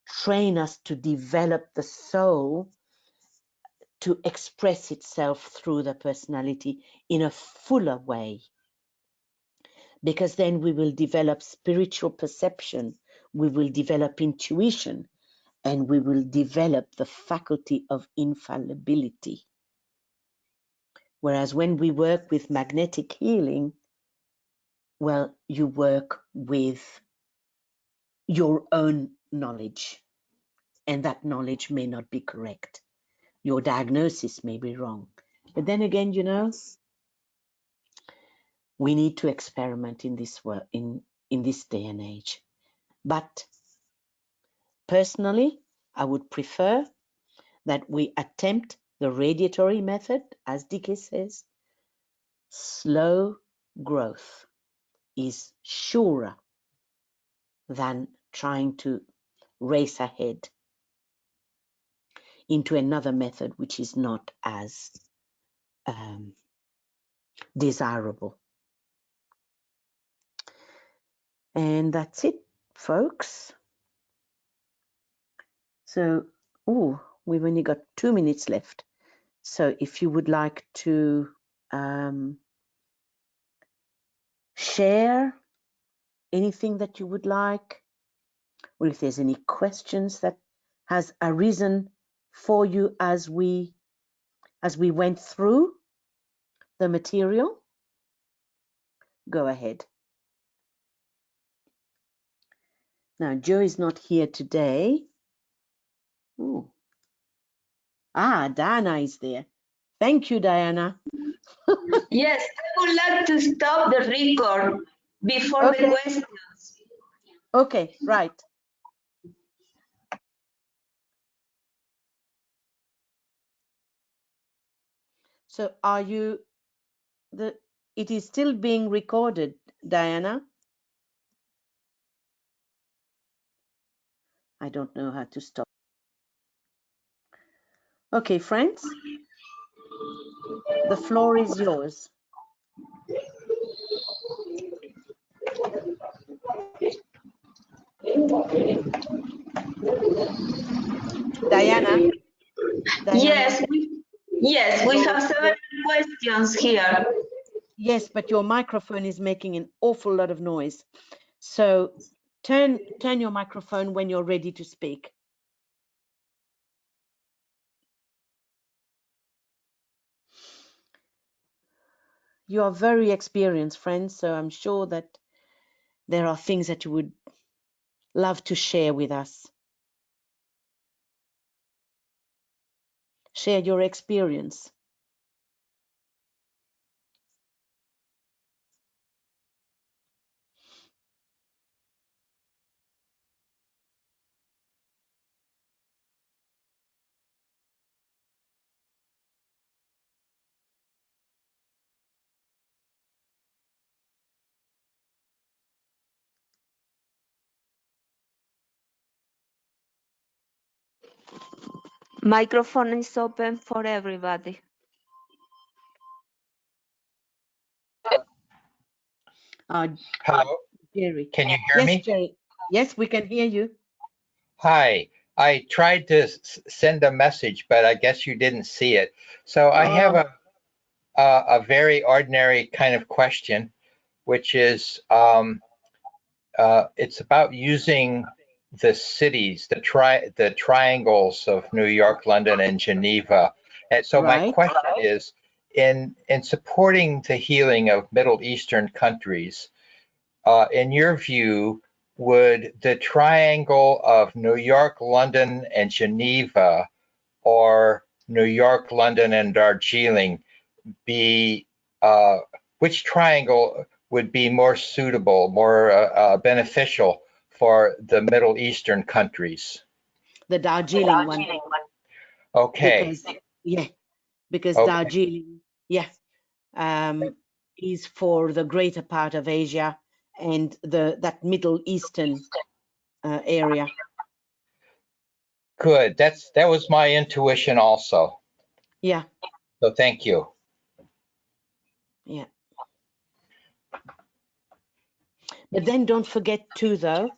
Speaker 1: train us to develop the soul to express itself through the personality in a fuller way. Because then we will develop spiritual perception, we will develop intuition, and we will develop the faculty of infallibility. Whereas when we work with magnetic healing, well, you work with your own knowledge, and that knowledge may not be correct. Your diagnosis may be wrong. But then again, you know, we need to experiment in this world, in this day and age. But personally, I would prefer that we attempt the radiatory method, as DK says. Slow growth is surer than trying to race ahead into another method which is not as desirable. And that's it, folks. So, we've only got 2 minutes left. So if you would like to share anything that you would like, or if there's any questions that has arisen for you as we went through the material, go ahead. Now, Joe is not here today. Ooh. Diana is there. Thank you, Diana.
Speaker 2: Yes, I would like to stop the record before the questions.
Speaker 1: Okay, right. So it is still being recorded, Diana? I don't know how to stop. Okay, friends, the floor is yours. Diana?
Speaker 2: Yes, we have several questions here.
Speaker 1: Yes, but your microphone is making an awful lot of noise. So turn your microphone when you're ready to speak. You are very experienced, friends, so I'm sure that there are things that you would love to share with us. Share your experience.
Speaker 2: Microphone is open for everybody.
Speaker 3: Hello,
Speaker 1: Jerry.
Speaker 3: can you hear
Speaker 1: Yes,
Speaker 3: me?
Speaker 1: Jerry. Yes, we can hear you.
Speaker 3: Hi, I tried to send a message, but I guess you didn't see it. So I have a very ordinary kind of question, which is it's about using the cities, the triangles of New York, London, and Geneva. And so my
Speaker 1: Right.
Speaker 3: question is, in supporting the healing of Middle Eastern countries, in your view, would the triangle of New York, London, and Geneva, or New York, London, and Darjeeling be, which triangle would be more suitable, more beneficial for the Middle Eastern countries?
Speaker 1: The Darjeeling one.
Speaker 3: Okay.
Speaker 1: Because
Speaker 3: Okay.
Speaker 1: Darjeeling, is for the greater part of Asia and that Middle Eastern area.
Speaker 3: Good. That was my intuition also.
Speaker 1: Yeah.
Speaker 3: So thank you.
Speaker 1: Yeah. But then don't forget too, though,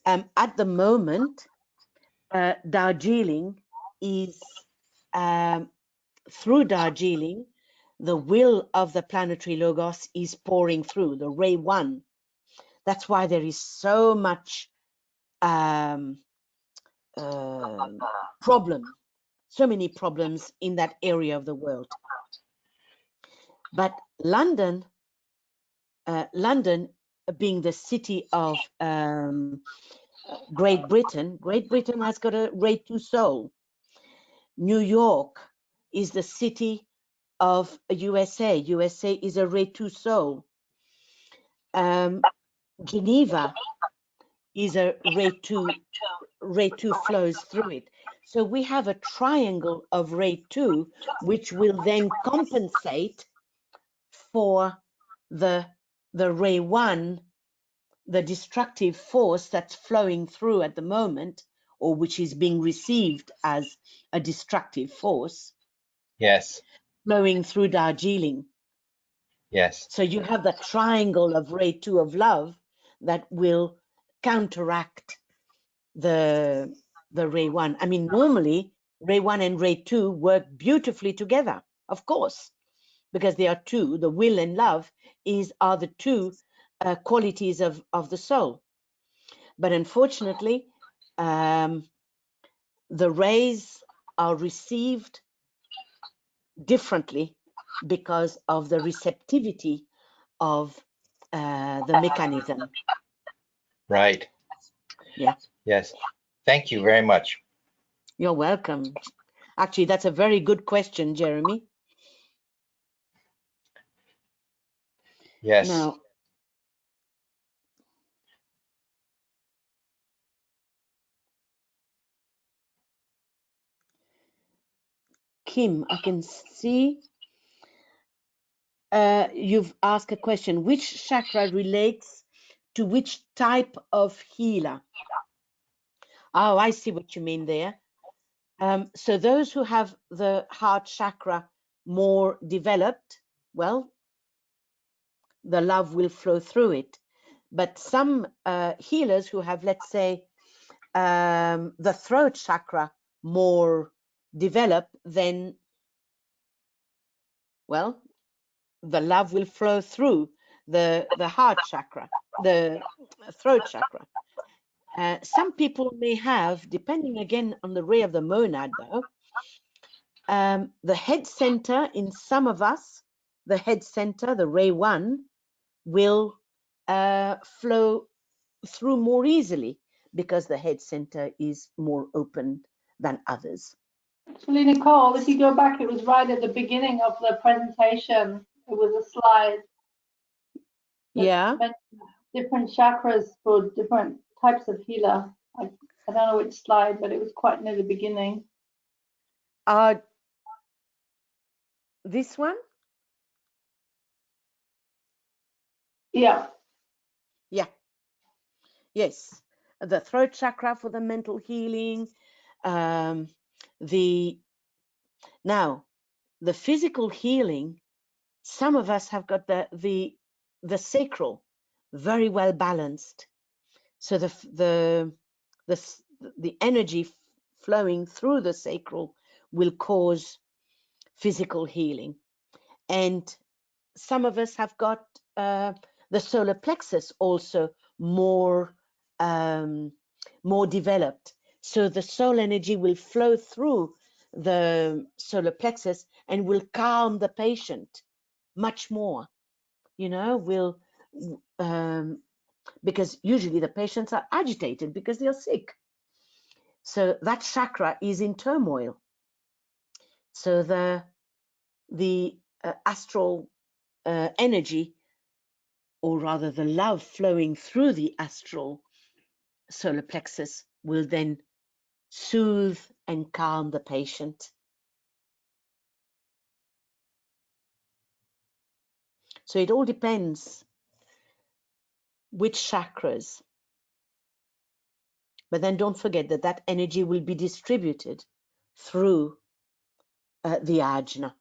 Speaker 1: at the moment, Darjeeling is, through Darjeeling, the will of the planetary logos is pouring through, the ray one. That's why there is so much so many problems in that area of the world. But London being the city of Great Britain has got a ray 2 soul. New York is the city of USA is a ray 2 soul. Geneva is a ray 2 flows through it. So we have a triangle of ray 2, which will then compensate for the ray 1, the destructive force that's flowing through at the moment, or which is being received as a destructive force.
Speaker 3: Yes.
Speaker 1: Flowing through Darjeeling.
Speaker 3: Yes.
Speaker 1: So you have the triangle of ray 2 of love that will counteract the ray 1. I mean, normally ray 1 and ray 2 work beautifully together, of course, because they are two. The will and love are the two qualities of the soul. But unfortunately, the rays are received differently because of the receptivity of the mechanism.
Speaker 3: Right.
Speaker 1: Yeah.
Speaker 3: Yes. Thank you very much.
Speaker 1: You're welcome. Actually, that's a very good question, Jeremy.
Speaker 3: Yes.
Speaker 1: Now, Kim, I can see you've asked a question. Which chakra relates to which type of healer? Oh, I see what you mean there. So those who have the heart chakra more developed, well, the love will flow through it. But some healers who have, let's say, the throat chakra more developed, then, well, the love will flow through the heart chakra, the throat chakra. Some people may have, depending again on the ray of the monad, though, the head center in some of us the head center, the ray 1, will flow through more easily because the head center is more open than others.
Speaker 4: Actually, Nicole, if you go back, it was right at the beginning of the presentation. It was a slide.
Speaker 1: Yeah.
Speaker 4: Different chakras for different types of healer. I don't know which slide, but it was quite near the beginning.
Speaker 1: This one?
Speaker 4: Yeah.
Speaker 1: Yeah. Yes. The throat chakra for the mental healing. Now, the physical healing, some of us have got the sacral very well balanced. So the energy flowing through the sacral will cause physical healing. And some of us have got the solar plexus also more developed. So the soul energy will flow through the solar plexus and will calm the patient much more. Will because usually the patients are agitated because they're sick. So that chakra is in turmoil. So the astral energy, or rather the love flowing through the astral solar plexus, will then soothe and calm the patient. So it all depends which chakras. But then don't forget that energy will be distributed through the ajna.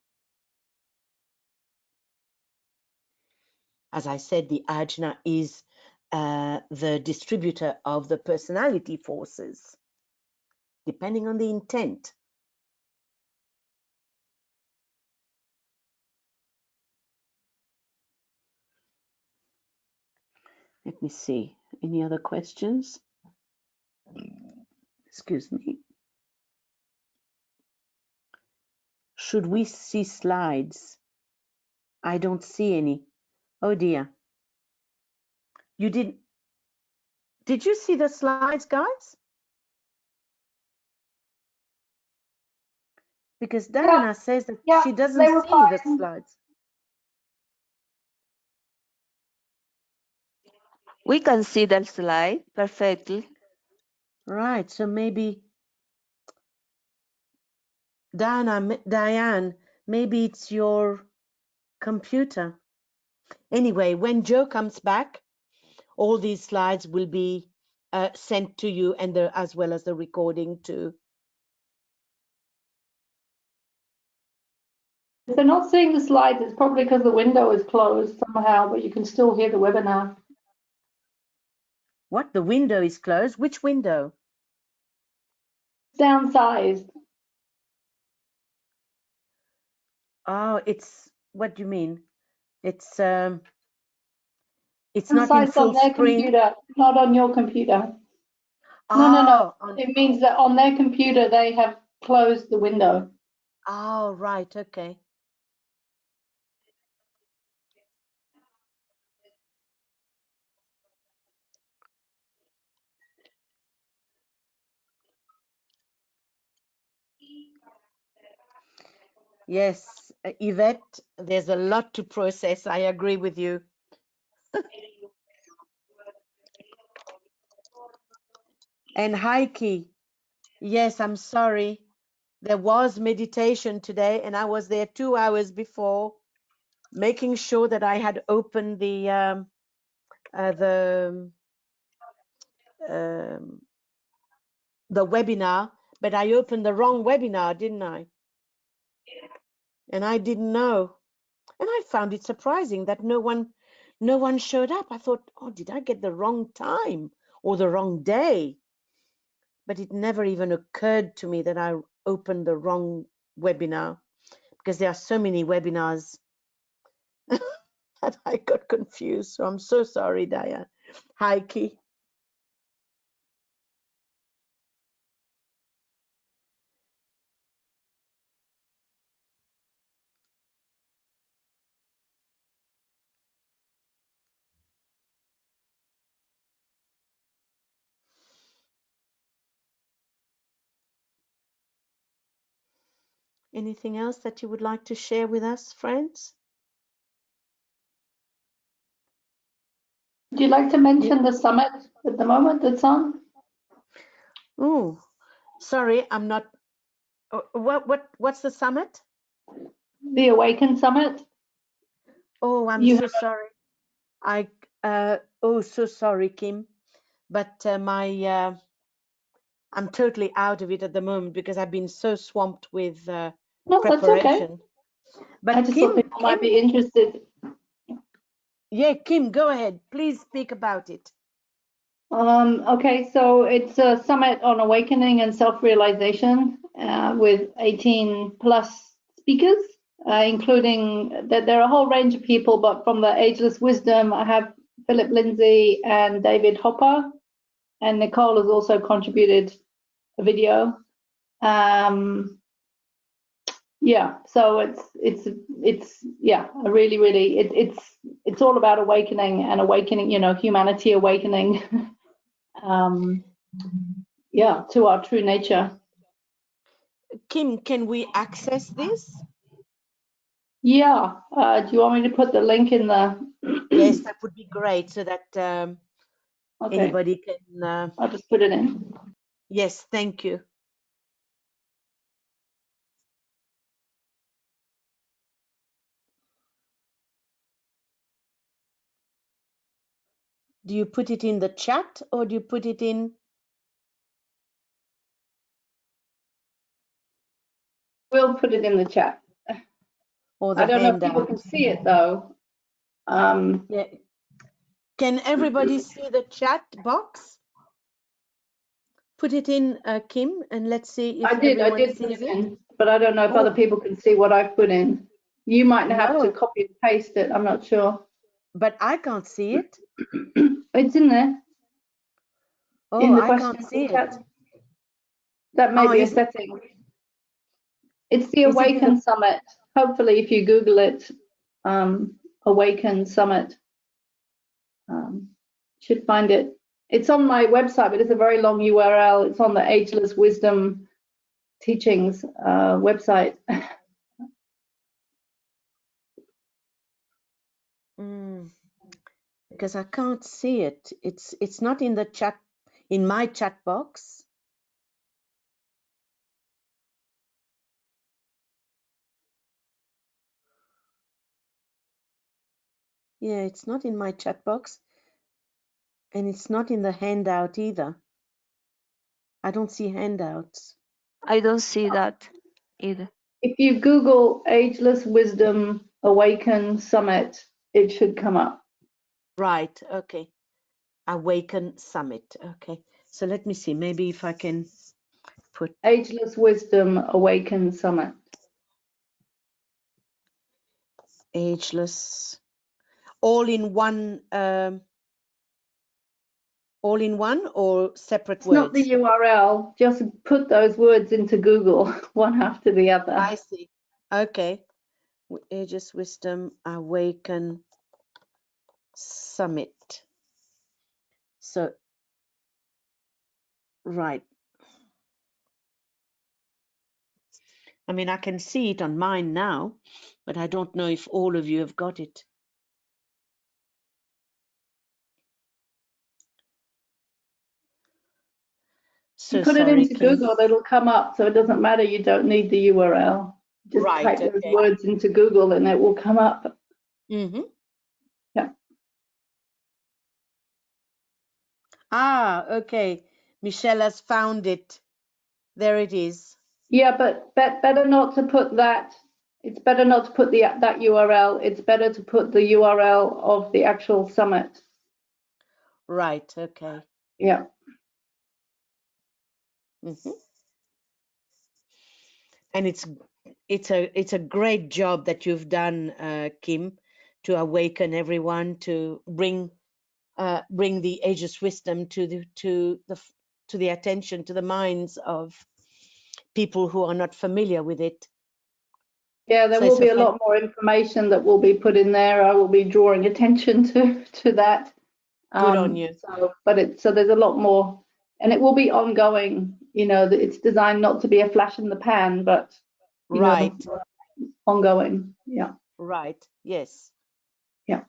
Speaker 1: As I said, the ajna is the distributor of the personality forces, depending on the intent. Let me see. Any other questions? Excuse me. Should we see slides? I don't see any. Oh dear. You did you see the slides, guys? Because Diana says that she doesn't see the slides.
Speaker 2: We can see the slide perfectly.
Speaker 1: Right, so maybe Diane, maybe it's your computer. Anyway, when Joe comes back, all these slides will be sent to you, and as well as the recording too.
Speaker 4: If they're not seeing the slides, it's probably because the window is closed somehow, but you can still hear the webinar.
Speaker 1: What? The window is closed? Which window?
Speaker 4: Downsized.
Speaker 1: Oh, what do you mean? It's not in
Speaker 4: Downsized
Speaker 1: full
Speaker 4: on their
Speaker 1: screen.
Speaker 4: computer, not on your computer.
Speaker 1: Oh,
Speaker 4: No. It means that on their computer they have closed the window.
Speaker 1: Oh, right. Okay. Yes, Yvette, there's a lot to process. I agree with you. And Heike, yes, I'm sorry. There was meditation today, and I was there 2 hours before, making sure that I had opened the webinar, but I opened the wrong webinar, didn't I? And I didn't know. And I found it surprising that no one showed up. I thought, oh, did I get the wrong time or the wrong day? But it never even occurred to me that I opened the wrong webinar, because there are so many webinars that I got confused. So I'm so sorry, Diane. Heike. Anything else that you would like to share with us, friends?
Speaker 4: Would you like to mention the summit at the moment that's on?
Speaker 1: Oh, sorry, I'm not. What's the summit?
Speaker 4: The Awaken Summit?
Speaker 1: Oh, I'm
Speaker 4: You
Speaker 1: so sorry. Oh, so sorry, Kim. But I'm totally out of it at the moment because I've been so swamped with
Speaker 4: No, that's okay.
Speaker 1: preparation. But
Speaker 4: I just thought people might be interested.
Speaker 1: Yeah, Kim, go ahead. Please speak about it.
Speaker 4: Okay, so it's a summit on awakening and self-realization with 18 plus speakers, including that there are a whole range of people, but from the Ageless Wisdom, I have Philip Lindsay and David Hopper, and Nicole has also contributed a video. Yeah, so it's yeah, really it's all about awakening and awakening, you know, humanity awakening. Yeah, to our true nature.
Speaker 1: Kim, can we access this?
Speaker 4: Yeah. Do you want me to put the link in the?
Speaker 1: Yes, that would be great so that
Speaker 4: Okay.
Speaker 1: anybody can.
Speaker 4: I'll just put it in.
Speaker 1: Yes, thank you. Do you put it in the chat or do you put it in?
Speaker 4: We'll put it in the chat.
Speaker 1: Or the
Speaker 4: I don't know if
Speaker 1: handout?
Speaker 4: people can see it though.
Speaker 1: Yeah. Can everybody see the chat box? Put it in, Kim, and let's see if
Speaker 4: I did
Speaker 1: everyone
Speaker 4: put
Speaker 1: sees
Speaker 4: it
Speaker 1: it.
Speaker 4: in, but I don't know if
Speaker 1: Oh.
Speaker 4: other people can see what I've put in. You might have to
Speaker 1: No.
Speaker 4: copy and paste it. I'm not sure.
Speaker 1: But I can't see it.
Speaker 4: It's in there.
Speaker 1: Oh,
Speaker 4: In the
Speaker 1: I can't see
Speaker 4: chat.
Speaker 1: it.
Speaker 4: That may
Speaker 1: Oh,
Speaker 4: be a
Speaker 1: is it-
Speaker 4: setting. It's the
Speaker 1: Is it in
Speaker 4: Awaken
Speaker 1: the?
Speaker 4: Summit. Hopefully, if you Google it, Awaken Summit, should find it. It's on my website, but it's a very long URL. It's on the Ageless Wisdom Teachings website.
Speaker 1: Because I can't see it. It's not in the chat, in my chat box. Yeah, it's not in my chat box. And it's not in the handout either. I don't see handouts.
Speaker 2: I don't see that either.
Speaker 4: If you Google Ageless Wisdom Awaken Summit, it should come up.
Speaker 1: Right, okay. Awaken Summit. Okay. So let me see. Maybe if I can put
Speaker 4: Ageless Wisdom Awaken Summit.
Speaker 1: Ageless. All in one or separate
Speaker 4: It's
Speaker 1: words?
Speaker 4: not the URL, just put those words into Google, one after the other.
Speaker 1: I see. Okay. Ageless Wisdom Awaken Summit. So, right. I mean, I can see it on mine now, but I don't know if all of you have got it. So
Speaker 4: you put
Speaker 1: sorry,
Speaker 4: it into
Speaker 1: Kim.
Speaker 4: Google, it'll come up, so it doesn't matter. You don't need the URL. Just
Speaker 1: Right,
Speaker 4: type those
Speaker 1: okay.
Speaker 4: words into Google and it will come up.
Speaker 1: Mm-hmm.
Speaker 4: Yeah.
Speaker 1: Ah, okay. Michelle has found it. There it is.
Speaker 4: Yeah, but better not to put that. It's better not to put that URL. It's better to put the URL of the actual summit.
Speaker 1: Right, okay.
Speaker 4: Yeah.
Speaker 1: Mm-hmm. And it's a great job that you've done, Kim, to awaken everyone, to bring the Ageless Wisdom to the attention, to the minds of people who are not familiar with it.
Speaker 4: Yeah, there
Speaker 1: So
Speaker 4: will
Speaker 1: it's
Speaker 4: be a lot more information that will be put in there. I will be drawing attention to that.
Speaker 1: Good on you.
Speaker 4: So there's a lot more, and it will be ongoing. You know, it's designed not to be a flash in the pan, but
Speaker 1: Right.
Speaker 4: Ongoing. Yeah.
Speaker 1: Right. Yes.
Speaker 4: Yeah.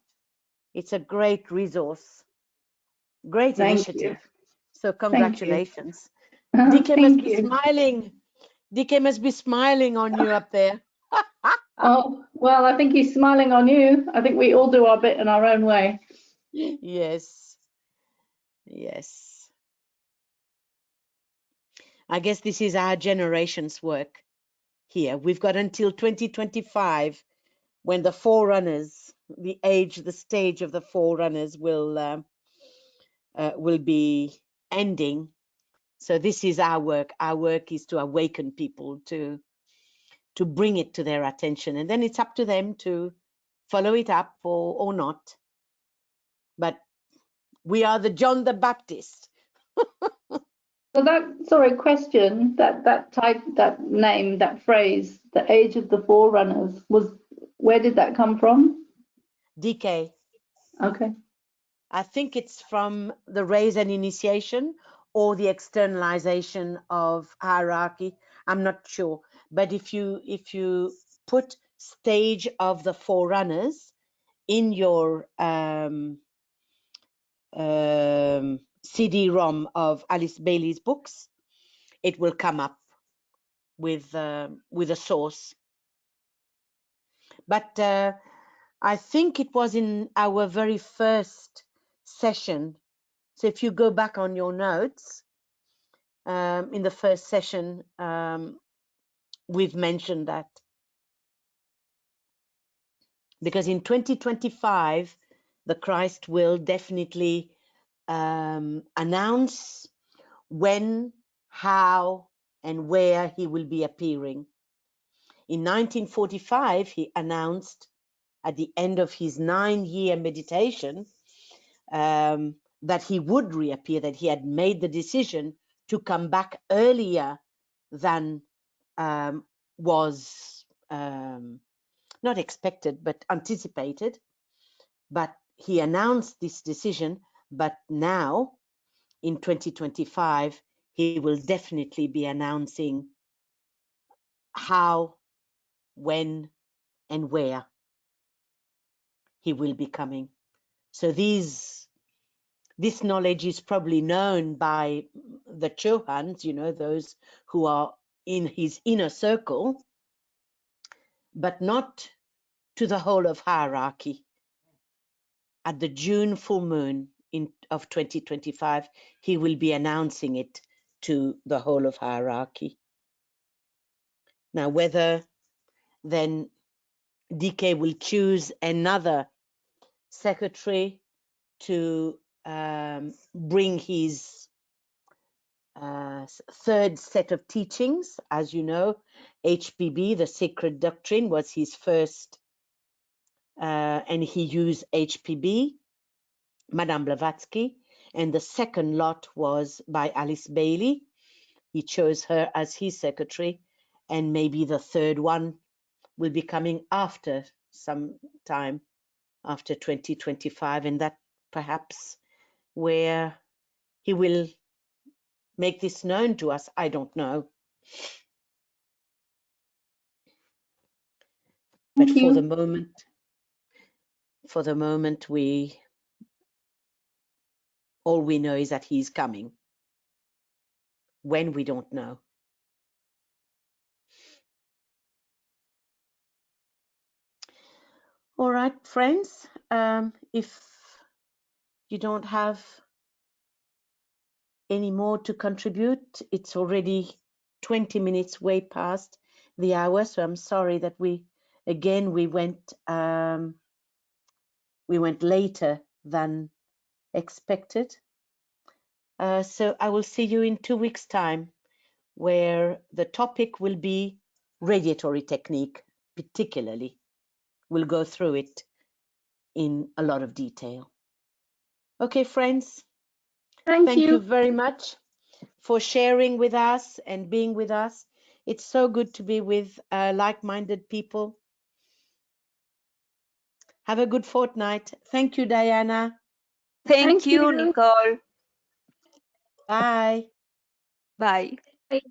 Speaker 1: It's a great resource. Great
Speaker 4: Thank
Speaker 1: initiative.
Speaker 4: you.
Speaker 1: So
Speaker 4: Thank you.
Speaker 1: congratulations. DK must
Speaker 4: Thank
Speaker 1: be
Speaker 4: you.
Speaker 1: smiling. DK must be smiling on you up there.
Speaker 4: Oh, well, I think he's smiling on you. I think we all do our bit in our own way.
Speaker 1: Yes. Yes. I guess this is our generation's work here. We've got until 2025 when the forerunners, the stage of the forerunners will be ending. So this is our work. Our work is to awaken people, to bring it to their attention, and then it's up to them to follow it up or not. But we are the John the Baptist.
Speaker 4: So question, that name, that phrase, the age of the forerunners, where did that come from?
Speaker 1: DK.
Speaker 4: Okay.
Speaker 1: I think it's from the raise and initiation or the externalization of hierarchy. I'm not sure. But if you put stage of the forerunners in your CD-ROM of Alice Bailey's books, it will come up with a source. But I think it was in our very first session. So if you go back on your notes, in the first session, we've mentioned that. Because in 2025, the Christ will definitely announce when, how, and where he will be appearing. In 1945, he announced at the end of his 9-year meditation that he would reappear, that he had made the decision to come back earlier than was not expected, but anticipated. But he announced this decision, but now in 2025, he will definitely be announcing how, when, and where he will be coming. So this knowledge is probably known by the Chohans, those who are in his inner circle, but not to the whole of hierarchy. At the June full moon of 2025, he will be announcing it to the whole of hierarchy. Now, whether then DK will choose another secretary to bring his third set of teachings. As you know, HPB, the Sacred Doctrine, was his first, and he used HPB, Madame Blavatsky, and the second lot was by Alice Bailey. He chose her as his secretary, and maybe the third one will be coming after, some time after 2025, and that perhaps where he will make this known to us. I don't know. But for the moment, all we know is that he's coming. When, we don't know. All right, friends, if you don't have any more to contribute, it's already 20 minutes way past the hour, so I'm sorry that we went later than expected. So I will see you in 2 weeks' time, where the topic will be radiatory technique, particularly. We'll go through it in a lot of detail. Okay, friends, thank you very much for sharing with us and being with us. It's so good to be with like-minded people. Have a good fortnight. Thank you, Diana.
Speaker 2: Thank you, Nicole.
Speaker 1: Bye.
Speaker 2: Bye.
Speaker 4: Bye.